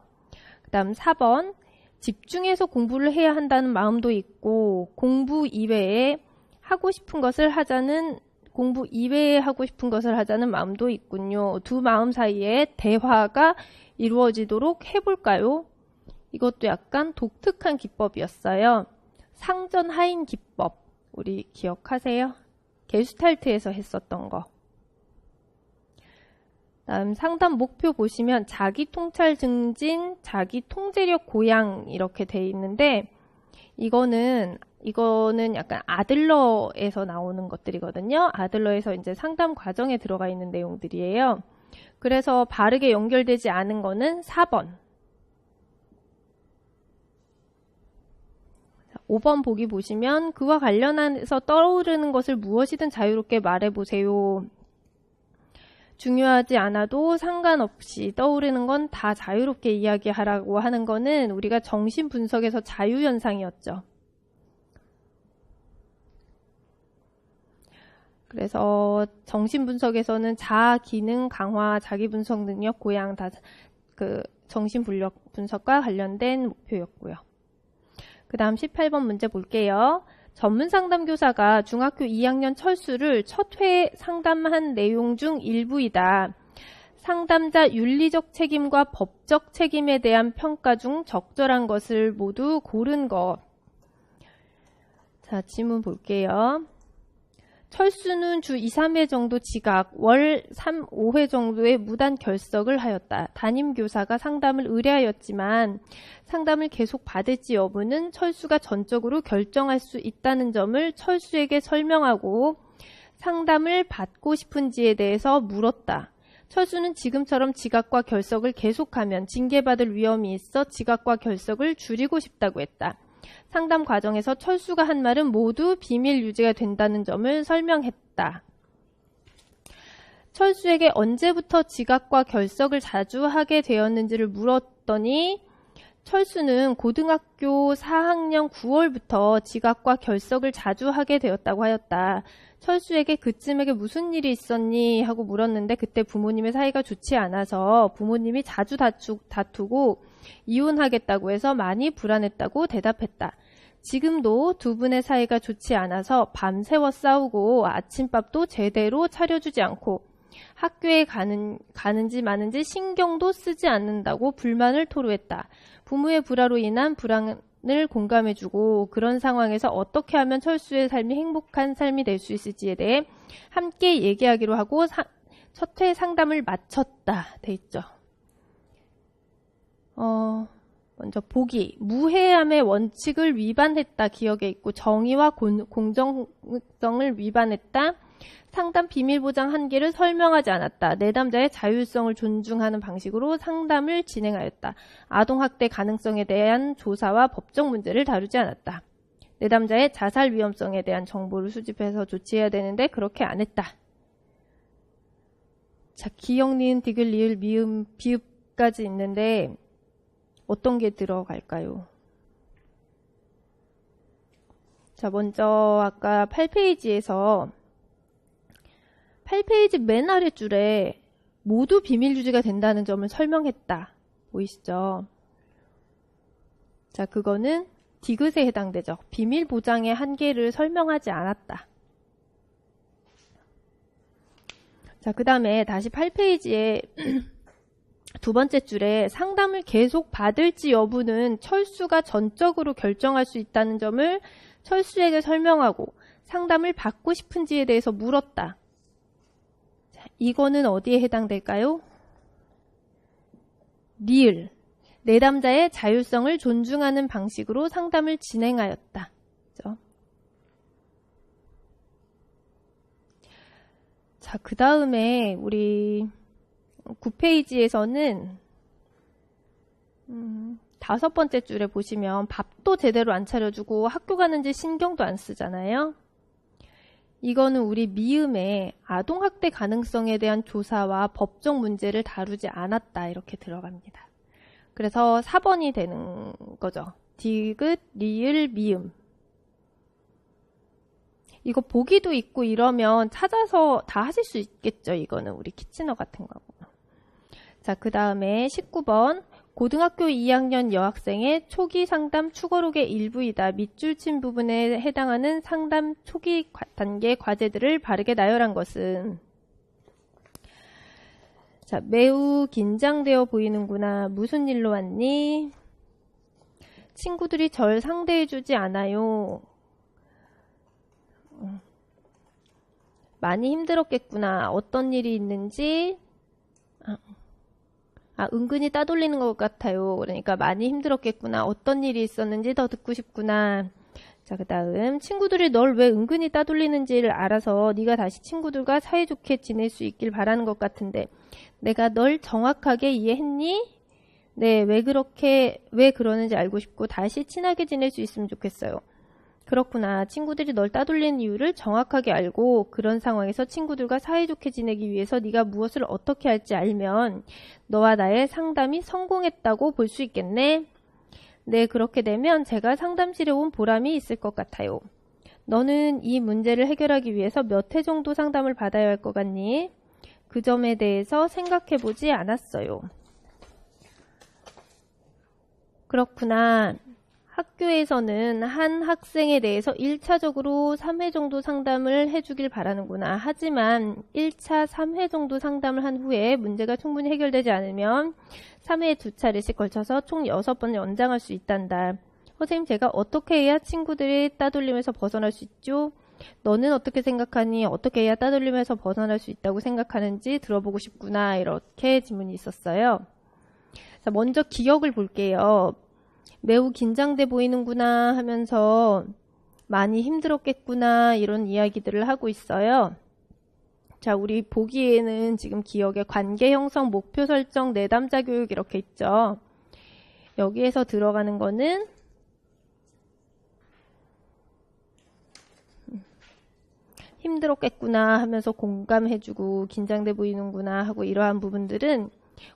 그 다음 4번, 집중해서 공부를 해야 한다는 마음도 있고, 공부 이외에 하고 싶은 것을 하자는, 공부 이외에 하고 싶은 것을 하자는 마음도 있군요. 두 마음 사이에 대화가 이루어지도록 해볼까요? 이것도 약간 독특한 기법이었어요. 상전 하인 기법, 우리 기억하세요? 게슈탈트에서 했었던 거. 다음 상담 목표 보시면 자기 통찰 증진, 자기 통제력 고양 이렇게 돼 있는데 이거는 약간 아들러에서 나오는 것들이거든요. 아들러에서 이제 상담 과정에 들어가 있는 내용들이에요. 그래서 바르게 연결되지 않은 거는 4번. 5번 보기 보시면 그와 관련해서 떠오르는 것을 무엇이든 자유롭게 말해보세요. 중요하지 않아도 상관없이 떠오르는 건 다 자유롭게 이야기하라고 하는 거는 우리가 정신분석에서 자유현상이었죠. 그래서 정신분석에서는 자아기능 강화, 자기분석 능력 고양 다 그 정신분석과 관련된 목표였고요. 그 다음 18번 문제 볼게요. 전문상담교사가 중학교 2학년 철수를 첫 회 상담한 내용 중 일부이다. 상담자 윤리적 책임과 법적 책임에 대한 평가 중 적절한 것을 모두 고른 것. 자, 질문 볼게요. 철수는 주 2, 3회 정도 지각, 월 3, 5회 정도의 무단 결석을 하였다. 담임교사가 상담을 의뢰하였지만 상담을 계속 받을지 여부는 철수가 전적으로 결정할 수 있다는 점을 철수에게 설명하고 상담을 받고 싶은지에 대해서 물었다. 철수는 지금처럼 지각과 결석을 계속하면 징계받을 위험이 있어 지각과 결석을 줄이고 싶다고 했다. 상담 과정에서 철수가 한 말은 모두 비밀 유지가 된다는 점을 설명했다. 철수에게 언제부터 지각과 결석을 자주 하게 되었는지를 물었더니 철수는 고등학교 4학년 9월부터 지각과 결석을 자주 하게 되었다고 하였다. 철수에게 그쯤에게 무슨 일이 있었니? 하고 물었는데 그때 부모님의 사이가 좋지 않아서 부모님이 자주 다투고 이혼하겠다고 해서 많이 불안했다고 대답했다. 지금도 두 분의 사이가 좋지 않아서 밤새워 싸우고 아침밥도 제대로 차려주지 않고 학교에 가는지 마는지 신경도 쓰지 않는다고 불만을 토로했다. 부모의 불화로 인한 불안을 공감해주고 그런 상황에서 어떻게 하면 철수의 삶이 행복한 삶이 될 수 있을지에 대해 함께 얘기하기로 하고 첫 회 상담을 마쳤다. 돼 있죠. 먼저 보기. 무해함의 원칙을 위반했다. 기억에 있고 정의와 공정성을 위반했다. 상담 비밀 보장 한계를 설명하지 않았다. 내담자의 자율성을 존중하는 방식으로 상담을 진행하였다. 아동학대 가능성에 대한 조사와 법적 문제를 다루지 않았다. 내담자의 자살 위험성에 대한 정보를 수집해서 조치해야 되는데 그렇게 안 했다. 자, 기역, 니은, 디귿, 리을, 미음, 비읍까지 있는데 어떤 게 들어갈까요? 자, 먼저 아까 8페이지에서 8페이지 맨 아랫줄에 모두 비밀 유지가 된다는 점을 설명했다. 보이시죠? 자, 그거는 디귿에 해당되죠. 비밀 보장의 한계를 설명하지 않았다. 자, 그 다음에 다시 8페이지에 두 번째 줄에 상담을 계속 받을지 여부는 철수가 전적으로 결정할 수 있다는 점을 철수에게 설명하고 상담을 받고 싶은지에 대해서 물었다. 자, 이거는 어디에 해당될까요? 리을. 내담자의 자율성을 존중하는 방식으로 상담을 진행하였다. 그렇죠? 자, 그 다음에 우리 9페이지에서는 5번째 줄에 보시면 밥도 제대로 안 차려주고 학교 가는지 신경도 안 쓰잖아요. 이거는 우리 미음의 아동학대 가능성에 대한 조사와 법적 문제를 다루지 않았다. 이렇게 들어갑니다. 그래서 4번이 되는 거죠. 디귿, 리을, 미음. 이거 보기도 있고 이러면 찾아서 다 하실 수 있겠죠. 이거는 우리 키치너 같은 거구나. 자, 그 다음에 19번. 고등학교 2학년 여학생의 초기 상담 추가록의 일부이다. 밑줄 친 부분에 해당하는 상담 초기 단계 과제들을 바르게 나열한 것은. 자, 매우 긴장되어 보이는구나. 무슨 일로 왔니? 친구들이 절 상대해주지 않아요. 많이 힘들었겠구나. 어떤 일이 있는지. 은근히 따돌리는 것 같아요. 그러니까 많이 힘들었겠구나. 어떤 일이 있었는지 더 듣고 싶구나. 자, 그 다음 친구들이 널 왜 은근히 따돌리는지를 알아서 네가 다시 친구들과 사이좋게 지낼 수 있길 바라는 것 같은데 내가 널 정확하게 이해했니? 네, 왜 그러는지 알고 싶고 다시 친하게 지낼 수 있으면 좋겠어요. 그렇구나. 친구들이 널 따돌리는 이유를 정확하게 알고 그런 상황에서 친구들과 사이좋게 지내기 위해서 네가 무엇을 어떻게 할지 알면 너와 나의 상담이 성공했다고 볼 수 있겠네. 네, 그렇게 되면 제가 상담실에 온 보람이 있을 것 같아요. 너는 이 문제를 해결하기 위해서 몇 회 정도 상담을 받아야 할 것 같니? 그 점에 대해서 생각해보지 않았어요. 그렇구나. 학교에서는 한 학생에 대해서 1차적으로 3회 정도 상담을 해주길 바라는구나. 하지만 1차 3회 정도 상담을 한 후에 문제가 충분히 해결되지 않으면 3회에 2차례씩 걸쳐서 총 6번 연장할 수 있단다. 선생님, 제가 어떻게 해야 친구들이 따돌림에서 벗어날 수 있죠? 너는 어떻게 생각하니? 어떻게 해야 따돌림에서 벗어날 수 있다고 생각하는지 들어보고 싶구나. 이렇게 질문이 있었어요. 자, 먼저 기억을 볼게요. 매우 긴장돼 보이는구나 하면서 많이 힘들었겠구나 이런 이야기들을 하고 있어요. 자, 우리 보기에는 지금 기억에 관계 형성, 목표 설정, 내담자 교육 이렇게 있죠. 여기에서 들어가는 거는 힘들었겠구나 하면서 공감해주고 긴장돼 보이는구나 하고 이러한 부분들은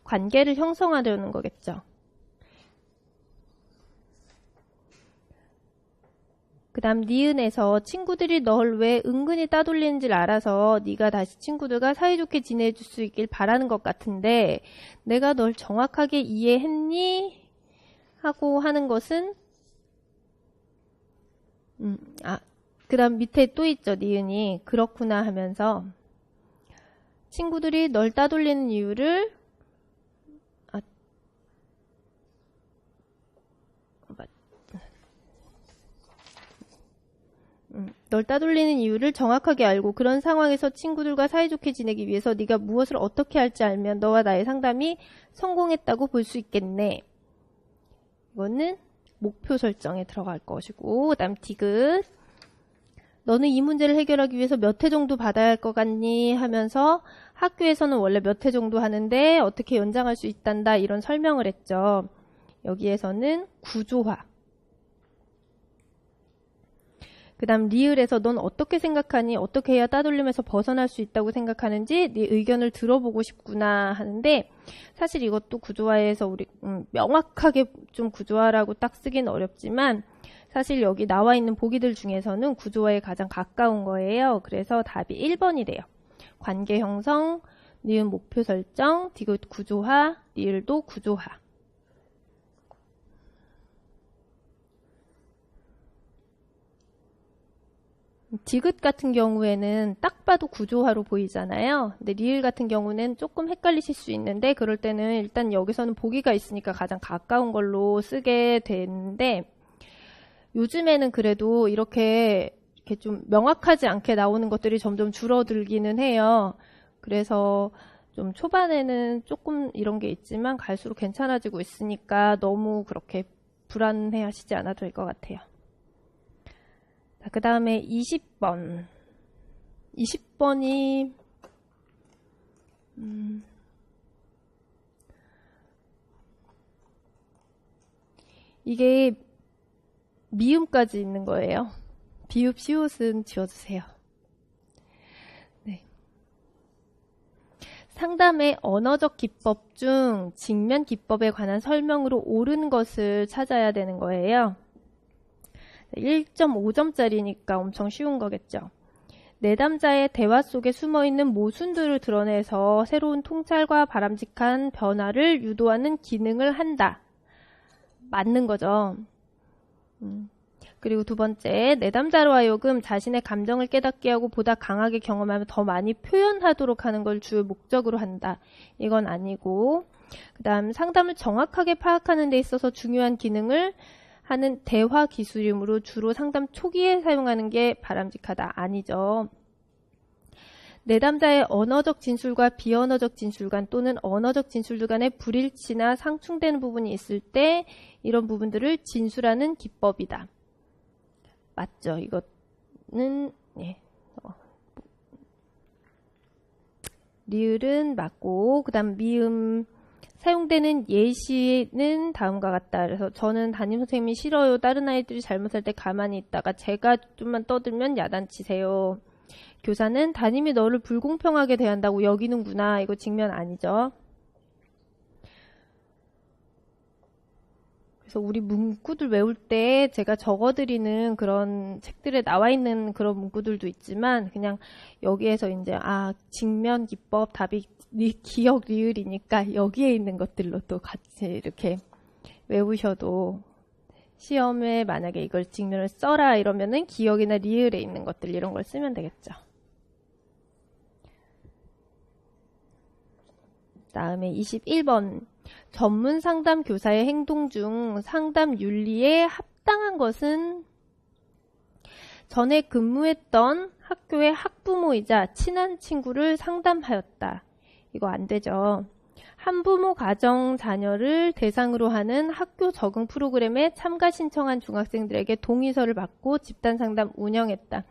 관계를 형성하려는 거겠죠. 그 다음 니은에서 친구들이 널 왜 은근히 따돌리는지를 알아서 네가 다시 친구들과 사이좋게 지내줄 수 있길 바라는 것 같은데 내가 널 정확하게 이해했니? 하고 하는 것은 그 다음 밑에 또 있죠. 니은이 그렇구나 하면서 친구들이 널 따돌리는 이유를 널 따돌리는 이유를 정확하게 알고 그런 상황에서 친구들과 사이좋게 지내기 위해서 네가 무엇을 어떻게 할지 알면 너와 나의 상담이 성공했다고 볼 수 있겠네. 이거는 목표 설정에 들어갈 것이고 그 다음 디귿 너는 이 문제를 해결하기 위해서 몇 회 정도 받아야 할 것 같니? 하면서 학교에서는 원래 몇 회 정도 하는데 어떻게 연장할 수 있단다 이런 설명을 했죠. 여기에서는 구조화 그 다음 리을에서 넌 어떻게 생각하니? 어떻게 해야 따돌림에서 벗어날 수 있다고 생각하는지 네 의견을 들어보고 싶구나 하는데 사실 이것도 구조화에서 우리 명확하게 좀 구조화라고 딱 쓰긴 어렵지만 사실 여기 나와 있는 보기들 중에서는 구조화에 가장 가까운 거예요. 그래서 답이 1번이래요. 관계 형성, 니은 목표 설정, 디귿 구조화, 리을도 구조화. 디귿 같은 경우에는 딱 봐도 구조화로 보이잖아요. 근데 리을 같은 경우는 조금 헷갈리실 수 있는데 그럴 때는 일단 여기서는 보기가 있으니까 가장 가까운 걸로 쓰게 되는데 요즘에는 그래도 이렇게 좀 명확하지 않게 나오는 것들이 점점 줄어들기는 해요. 그래서 좀 초반에는 조금 이런 게 있지만 갈수록 괜찮아지고 있으니까 너무 그렇게 불안해 하시지 않아도 될 것 같아요. 그 다음에 20번. 20번이 이게 미음까지 있는 거예요. 비읍, 시옷은 지워주세요. 네. 상담의 언어적 기법 중 직면 기법에 관한 설명으로 옳은 것을 찾아야 되는 거예요. 1.5점짜리니까 엄청 쉬운 거겠죠. 내담자의 대화 속에 숨어있는 모순들을 드러내서 새로운 통찰과 바람직한 변화를 유도하는 기능을 한다. 맞는 거죠. 그리고 두 번째, 내담자로 하여금 자신의 감정을 깨닫게 하고 보다 강하게 경험하며 더 많이 표현하도록 하는 걸 주요 목적으로 한다. 이건 아니고, 그 다음 상담을 정확하게 파악하는 데 있어서 중요한 기능을 하는 대화 기술이므로 주로 상담 초기에 사용하는 게 바람직하다. 아니죠. 내담자의 언어적 진술과 비언어적 진술간 또는 언어적 진술들 간의 불일치나 상충되는 부분이 있을 때 이런 부분들을 진술하는 기법이다. 맞죠? 이거는 리을은 맞고, 그 다음 미음 사용되는 예시는 다음과 같다. 그래서 저는 담임선생님이 싫어요. 다른 아이들이 잘못할 때 가만히 있다가 제가 좀만 떠들면 야단치세요. 교사는 담임이 너를 불공평하게 대한다고 여기는구나. 이거 직면 아니죠. 그래서 우리 문구들 외울 때 제가 적어드리는 그런 책들에 나와 있는 그런 문구들도 있지만 그냥 여기에서 이제 직면 기법 답이 기억 리을이니까 여기에 있는 것들로 또 같이 이렇게 외우셔도 시험에 만약에 이걸 직면을 써라 이러면은 기억이나 리을에 있는 것들 이런 걸 쓰면 되겠죠. 다음에 21번. 전문 상담 교사의 행동 중 상담 윤리에 합당한 것은 전에 근무했던 학교의 학부모이자 친한 친구를 상담하였다. 이거 안 되죠. 한부모 가정 자녀를 대상으로 하는 학교 적응 프로그램에 참가 신청한 중학생들에게 동의서를 받고 집단 상담 운영했다.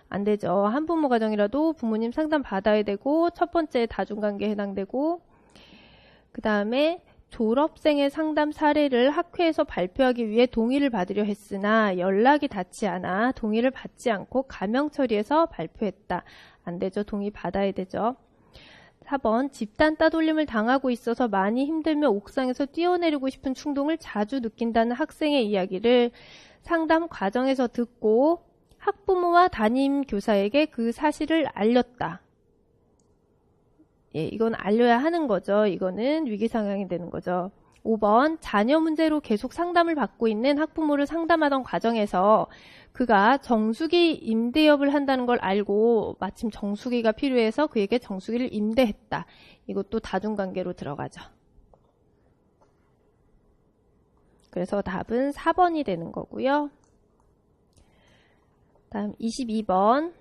안 되죠. 한부모 가정이라도 부모님 상담 받아야 되고 첫 번째 다중관계에 해당되고 그 다음에 졸업생의 상담 사례를 학회에서 발표하기 위해 동의를 받으려 했으나 연락이 닿지 않아 동의를 받지 않고 가명 처리해서 발표했다. 안 되죠. 동의 받아야 되죠. 4번 집단 따돌림을 당하고 있어서 많이 힘들며 옥상에서 뛰어내리고 싶은 충동을 자주 느낀다는 학생의 이야기를 상담 과정에서 듣고 학부모와 담임 교사에게 그 사실을 알렸다. 이건 알려야 하는 거죠. 이거는 위기 상황이 되는 거죠. 5번 자녀 문제로 계속 상담을 받고 있는 학부모를 상담하던 과정에서 그가 정수기 임대업을 한다는 걸 알고 마침 정수기가 필요해서 그에게 정수기를 임대했다. 이것도 다중관계로 들어가죠. 그래서 답은 4번이 되는 거고요. 다음 22번.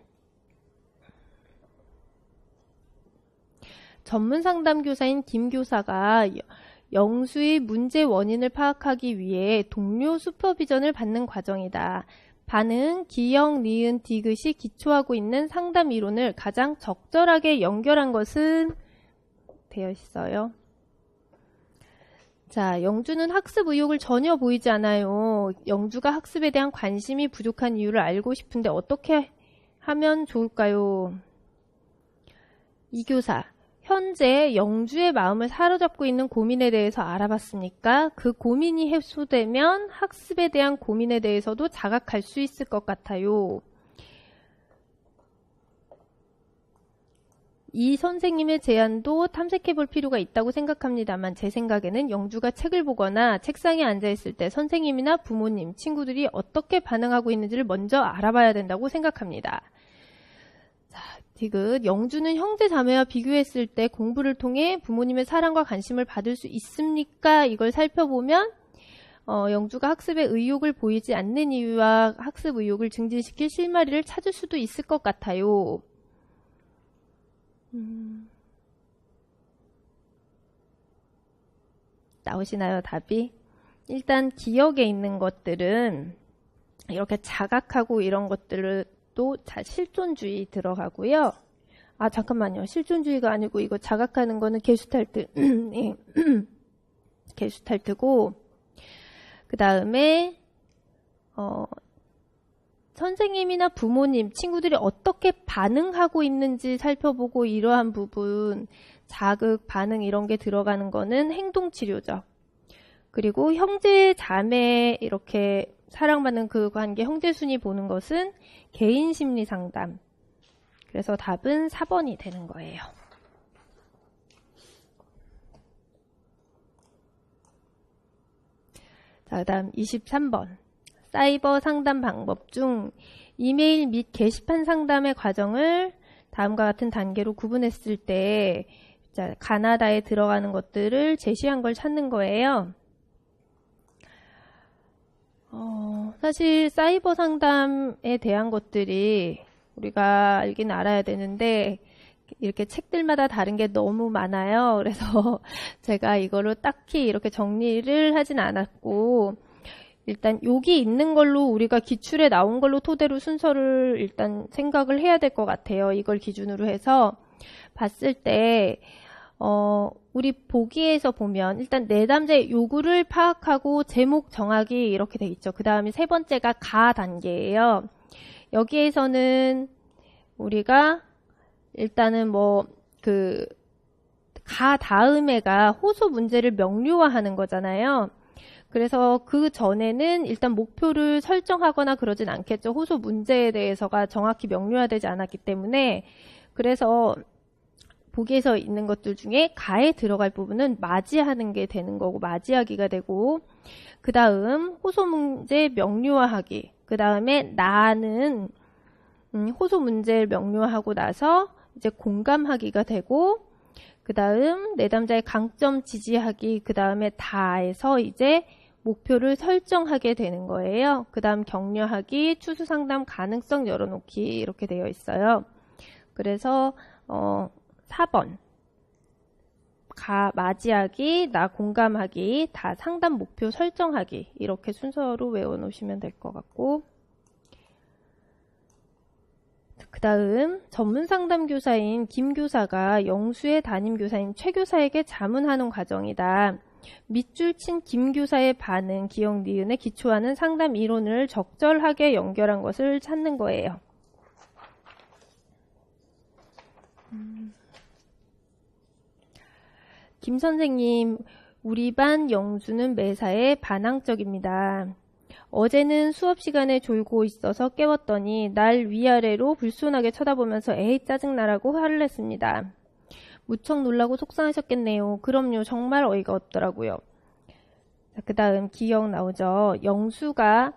전문 상담 교사인 김 교사가 영수의 문제 원인을 파악하기 위해 동료 슈퍼비전을 받는 과정이다. 반응, 기역, 니은, 디귿이 기초하고 있는 상담 이론을 가장 적절하게 연결한 것은 되어 있어요. 자, 영주는 학습 의욕을 전혀 보이지 않아요. 영주가 학습에 대한 관심이 부족한 이유를 알고 싶은데 어떻게 하면 좋을까요? 이 교사. 현재 영주의 마음을 사로잡고 있는 고민에 대해서 알아봤으니까 그 고민이 해소되면 학습에 대한 고민에 대해서도 자각할 수 있을 것 같아요. 이 선생님의 제안도 탐색해 볼 필요가 있다고 생각합니다만 제 생각에는 영주가 책을 보거나 책상에 앉아 있을 때 선생님이나 부모님, 친구들이 어떻게 반응하고 있는지를 먼저 알아봐야 된다고 생각합니다. 디귿, 영주는 형제 자매와 비교했을 때 공부를 통해 부모님의 사랑과 관심을 받을 수 있습니까? 이걸 살펴보면 영주가 학습에 의욕을 보이지 않는 이유와 학습 의욕을 증진시킬 실마리를 찾을 수도 있을 것 같아요. 나오시나요, 답이? 일단 기억에 있는 것들은 이렇게 자각하고 이런 것들을 또 실존주의 들어가고요. 잠깐만요. 실존주의가 아니고 이거 자각하는 거는 게슈탈트. 게슈탈트고 그 다음에 선생님이나 부모님, 친구들이 어떻게 반응하고 있는지 살펴보고 이러한 부분, 자극, 반응 이런 게 들어가는 거는 행동치료죠. 그리고 형제, 자매 이렇게 사랑받는 그 관계 형제순위 보는 것은 개인 심리 상담. 그래서 답은 4번이 되는 거예요. 자, 그다음 23번. 사이버 상담 방법 중 이메일 및 게시판 상담의 과정을 다음과 같은 단계로 구분했을 때 가나다에 들어가는 것들을 제시한 걸 찾는 거예요. 사실 사이버 상담에 대한 것들이 우리가 알긴 알아야 되는데 이렇게 책들마다 다른 게 너무 많아요. 그래서 제가 이거를 딱히 이렇게 정리를 하진 않았고 일단 여기 있는 걸로 우리가 기출에 나온 걸로 토대로 순서를 일단 생각을 해야 될 것 같아요. 이걸 기준으로 해서 봤을 때 우리 보기에서 보면 일단 내담자의 요구를 파악하고 제목 정하기 이렇게 돼 있죠. 그 다음에 세 번째가 가 단계예요. 여기에서는 우리가 일단은 가 다음에가 호소 문제를 명료화하는 거잖아요. 그래서 그 전에는 일단 목표를 설정하거나 그러진 않겠죠. 호소 문제에 대해서가 정확히 명료화되지 않았기 때문에. 그래서 보기에서 있는 것들 중에 가에 들어갈 부분은 맞이하는 게 되는 거고 맞이하기가 되고 그 다음 호소 문제 명료화하기 그 다음에 나는 호소 문제를 명료하고 나서 이제 공감하기가 되고 그 다음 내담자의 강점 지지하기 그 다음에 다에서 이제 목표를 설정하게 되는 거예요. 그 다음 격려하기, 추수 상담 가능성 열어놓기 이렇게 되어 있어요. 그래서 4번 가 맞이하기, 나 공감하기, 다 상담 목표 설정하기 이렇게 순서로 외워놓으시면 될 것 같고 그 다음 전문 상담교사인 김 교사가 영수의 담임교사인 최 교사에게 자문하는 과정이다. 밑줄 친 김 교사의 반응, 기억, 니은에 기초하는 상담 이론을 적절하게 연결한 것을 찾는 거예요. 김 선생님, 우리 반 영수는 매사에 반항적입니다. 어제는 수업 시간에 졸고 있어서 깨웠더니 날 위아래로 불손하게 쳐다보면서 에이 짜증나라고 화를 냈습니다. 무척 놀라고 속상하셨겠네요. 그럼요. 정말 어이가 없더라고요. 그 다음 기억 나오죠. 영수가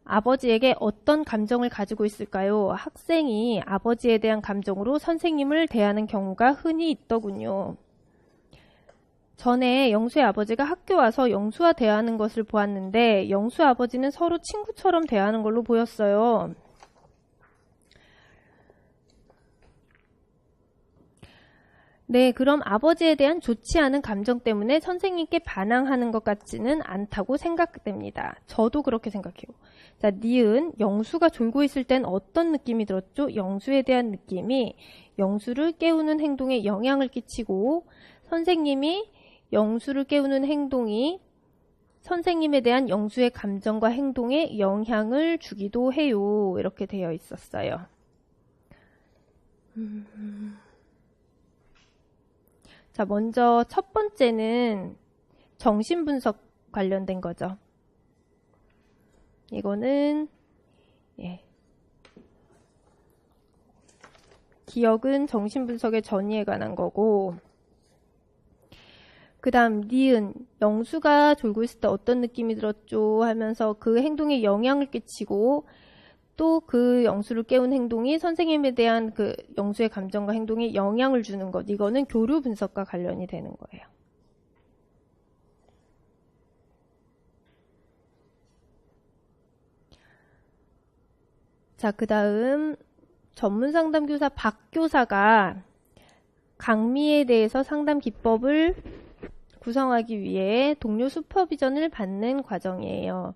아버지에게 어떤 감정을 가지고 있을까요? 학생이 아버지에 대한 감정으로 선생님을 대하는 경우가 흔히 있더군요. 전에 영수의 아버지가 학교 와서 영수와 대하는 것을 보았는데 영수 아버지는 서로 친구처럼 대하는 걸로 보였어요. 네, 그럼 아버지에 대한 좋지 않은 감정 때문에 선생님께 반항하는 것 같지는 않다고 생각됩니다. 저도 그렇게 생각해요. 자, 니은 영수가 졸고 있을 땐 어떤 느낌이 들었죠? 영수에 대한 느낌이 영수를 깨우는 행동에 영향을 끼치고 선생님이 영수를 깨우는 행동이 선생님에 대한 영수의 감정과 행동에 영향을 주기도 해요. 이렇게 되어 있었어요. 자, 먼저 첫 번째는 정신분석 관련된 거죠. 이거는 기억은 정신분석의 전이에 관한 거고 그 다음 니은 영수가 졸고 있을 때 어떤 느낌이 들었죠 하면서 그 행동에 영향을 끼치고 또 그 영수를 깨운 행동이 선생님에 대한 그 영수의 감정과 행동에 영향을 주는 것 이거는 교류 분석과 관련이 되는 거예요. 자, 그 다음 전문상담교사 박 교사가 강미에 대해서 상담 기법을 구성하기 위해 동료 슈퍼비전을 받는 과정이에요.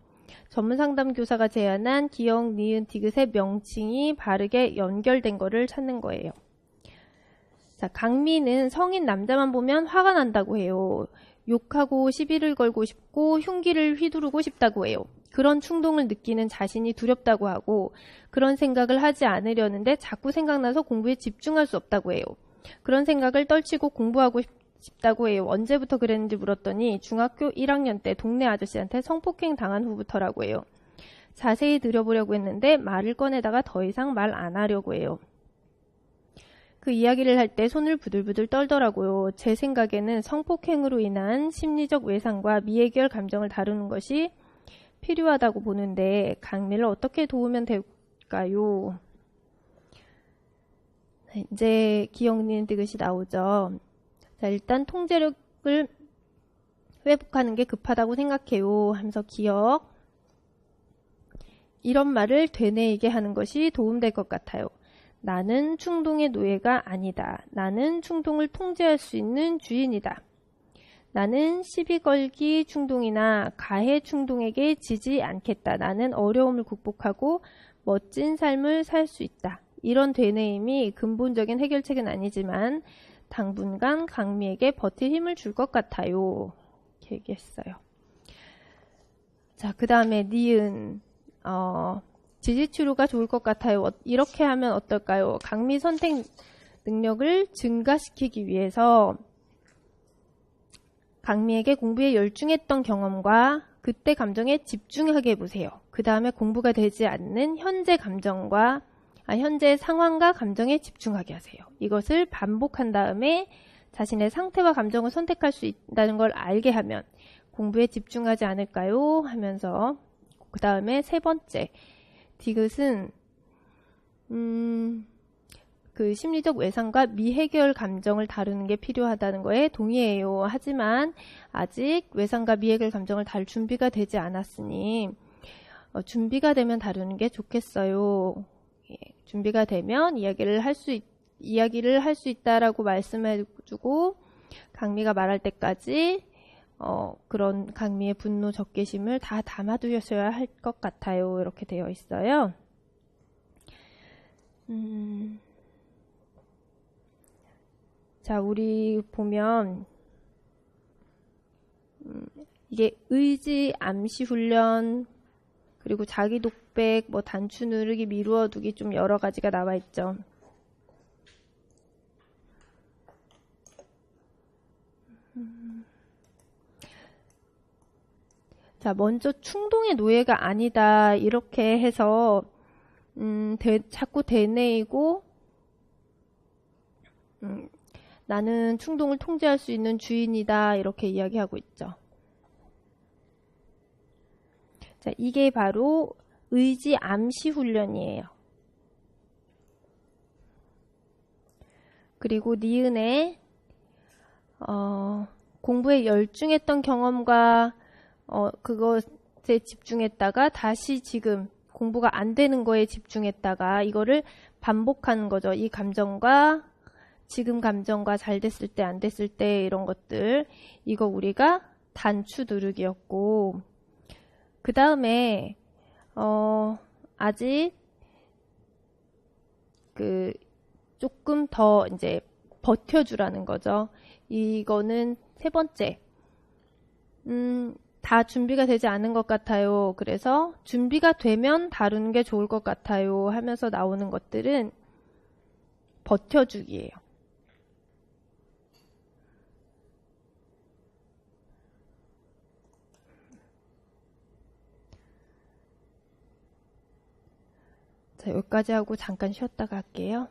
전문상담교사가 제안한 기억, 니은, 디귿의 명칭이 바르게 연결된 거를 찾는 거예요. 자, 강미는 성인 남자만 보면 화가 난다고 해요. 욕하고 시비를 걸고 싶고 흉기를 휘두르고 싶다고 해요. 그런 충동을 느끼는 자신이 두렵다고 하고 그런 생각을 하지 않으려는데 자꾸 생각나서 공부에 집중할 수 없다고 해요. 그런 생각을 떨치고 공부하고 싶다고 해요. 언제부터 그랬는지 물었더니 중학교 1학년 때 동네 아저씨한테 성폭행 당한 후부터라고 해요. 자세히 들여보려고 했는데 말을 꺼내다가 더 이상 말 안 하려고 해요. 그 이야기를 할 때 손을 부들부들 떨더라고요. 제 생각에는 성폭행으로 인한 심리적 외상과 미해결 감정을 다루는 것이 필요하다고 보는데 강미를 어떻게 도우면 될까요? 이제 기억니은 디귿이 나오죠. 자, 일단 통제력을 회복하는 게 급하다고 생각해요 하면서 기억. 이런 말을 되뇌이게 하는 것이 도움될 것 같아요. 나는 충동의 노예가 아니다. 나는 충동을 통제할 수 있는 주인이다. 나는 시비 걸기 충동이나 가해 충동에게 지지 않겠다. 나는 어려움을 극복하고 멋진 삶을 살 수 있다. 이런 되뇌임이 근본적인 해결책은 아니지만 당분간 강미에게 버틸 힘을 줄 것 같아요. 이렇게 얘기했어요. 자, 그 다음에 니은 지지치료가 좋을 것 같아요. 이렇게 하면 어떨까요? 강미 선택 능력을 증가시키기 위해서 강미에게 공부에 열중했던 경험과 그때 감정에 집중하게 해보세요. 그 다음에 공부가 되지 않는 현재 상황과 감정에 집중하게 하세요. 이것을 반복한 다음에 자신의 상태와 감정을 선택할 수 있다는 걸 알게 하면 공부에 집중하지 않을까요? 하면서 그 다음에 세 번째 디귿은 그 심리적 외상과 미해결 감정을 다루는 게 필요하다는 거에 동의해요. 하지만 아직 외상과 미해결 감정을 다룰 준비가 되지 않았으니 준비가 되면 다루는 게 좋겠어요. 예, 준비가 되면 이야기를 할 수 있다라고 말씀해주고 강미가 말할 때까지 그런 강미의 분노, 적개심을 다 담아두셔야 할 것 같아요. 이렇게 되어 있어요. 자, 우리 보면 이게 의지, 암시 훈련, 그리고 자기 독백, 뭐 단추 누르기, 미루어두기 좀 여러 가지가 나와 있죠. 자, 먼저 충동의 노예가 아니다 이렇게 해서 자꾸 되뇌이고 나는 충동을 통제할 수 있는 주인이다 이렇게 이야기하고 있죠. 자, 이게 바로 의지 암시 훈련이에요. 그리고 니은에 공부에 열중했던 경험과 그것에 집중했다가 다시 지금 공부가 안 되는 거에 집중했다가 이거를 반복하는 거죠. 이 감정과 지금 감정과 잘 됐을 때 안 됐을 때 이런 것들 이거 우리가 단추 누르기였고 그 다음에 아직 그 조금 더 이제 버텨주라는 거죠. 이거는 세 번째. 다 준비가 되지 않은 것 같아요. 그래서 준비가 되면 다루는 게 좋을 것 같아요 하면서 나오는 것들은 버텨주기예요. 자, 여기까지 하고 잠깐 쉬었다가 할게요.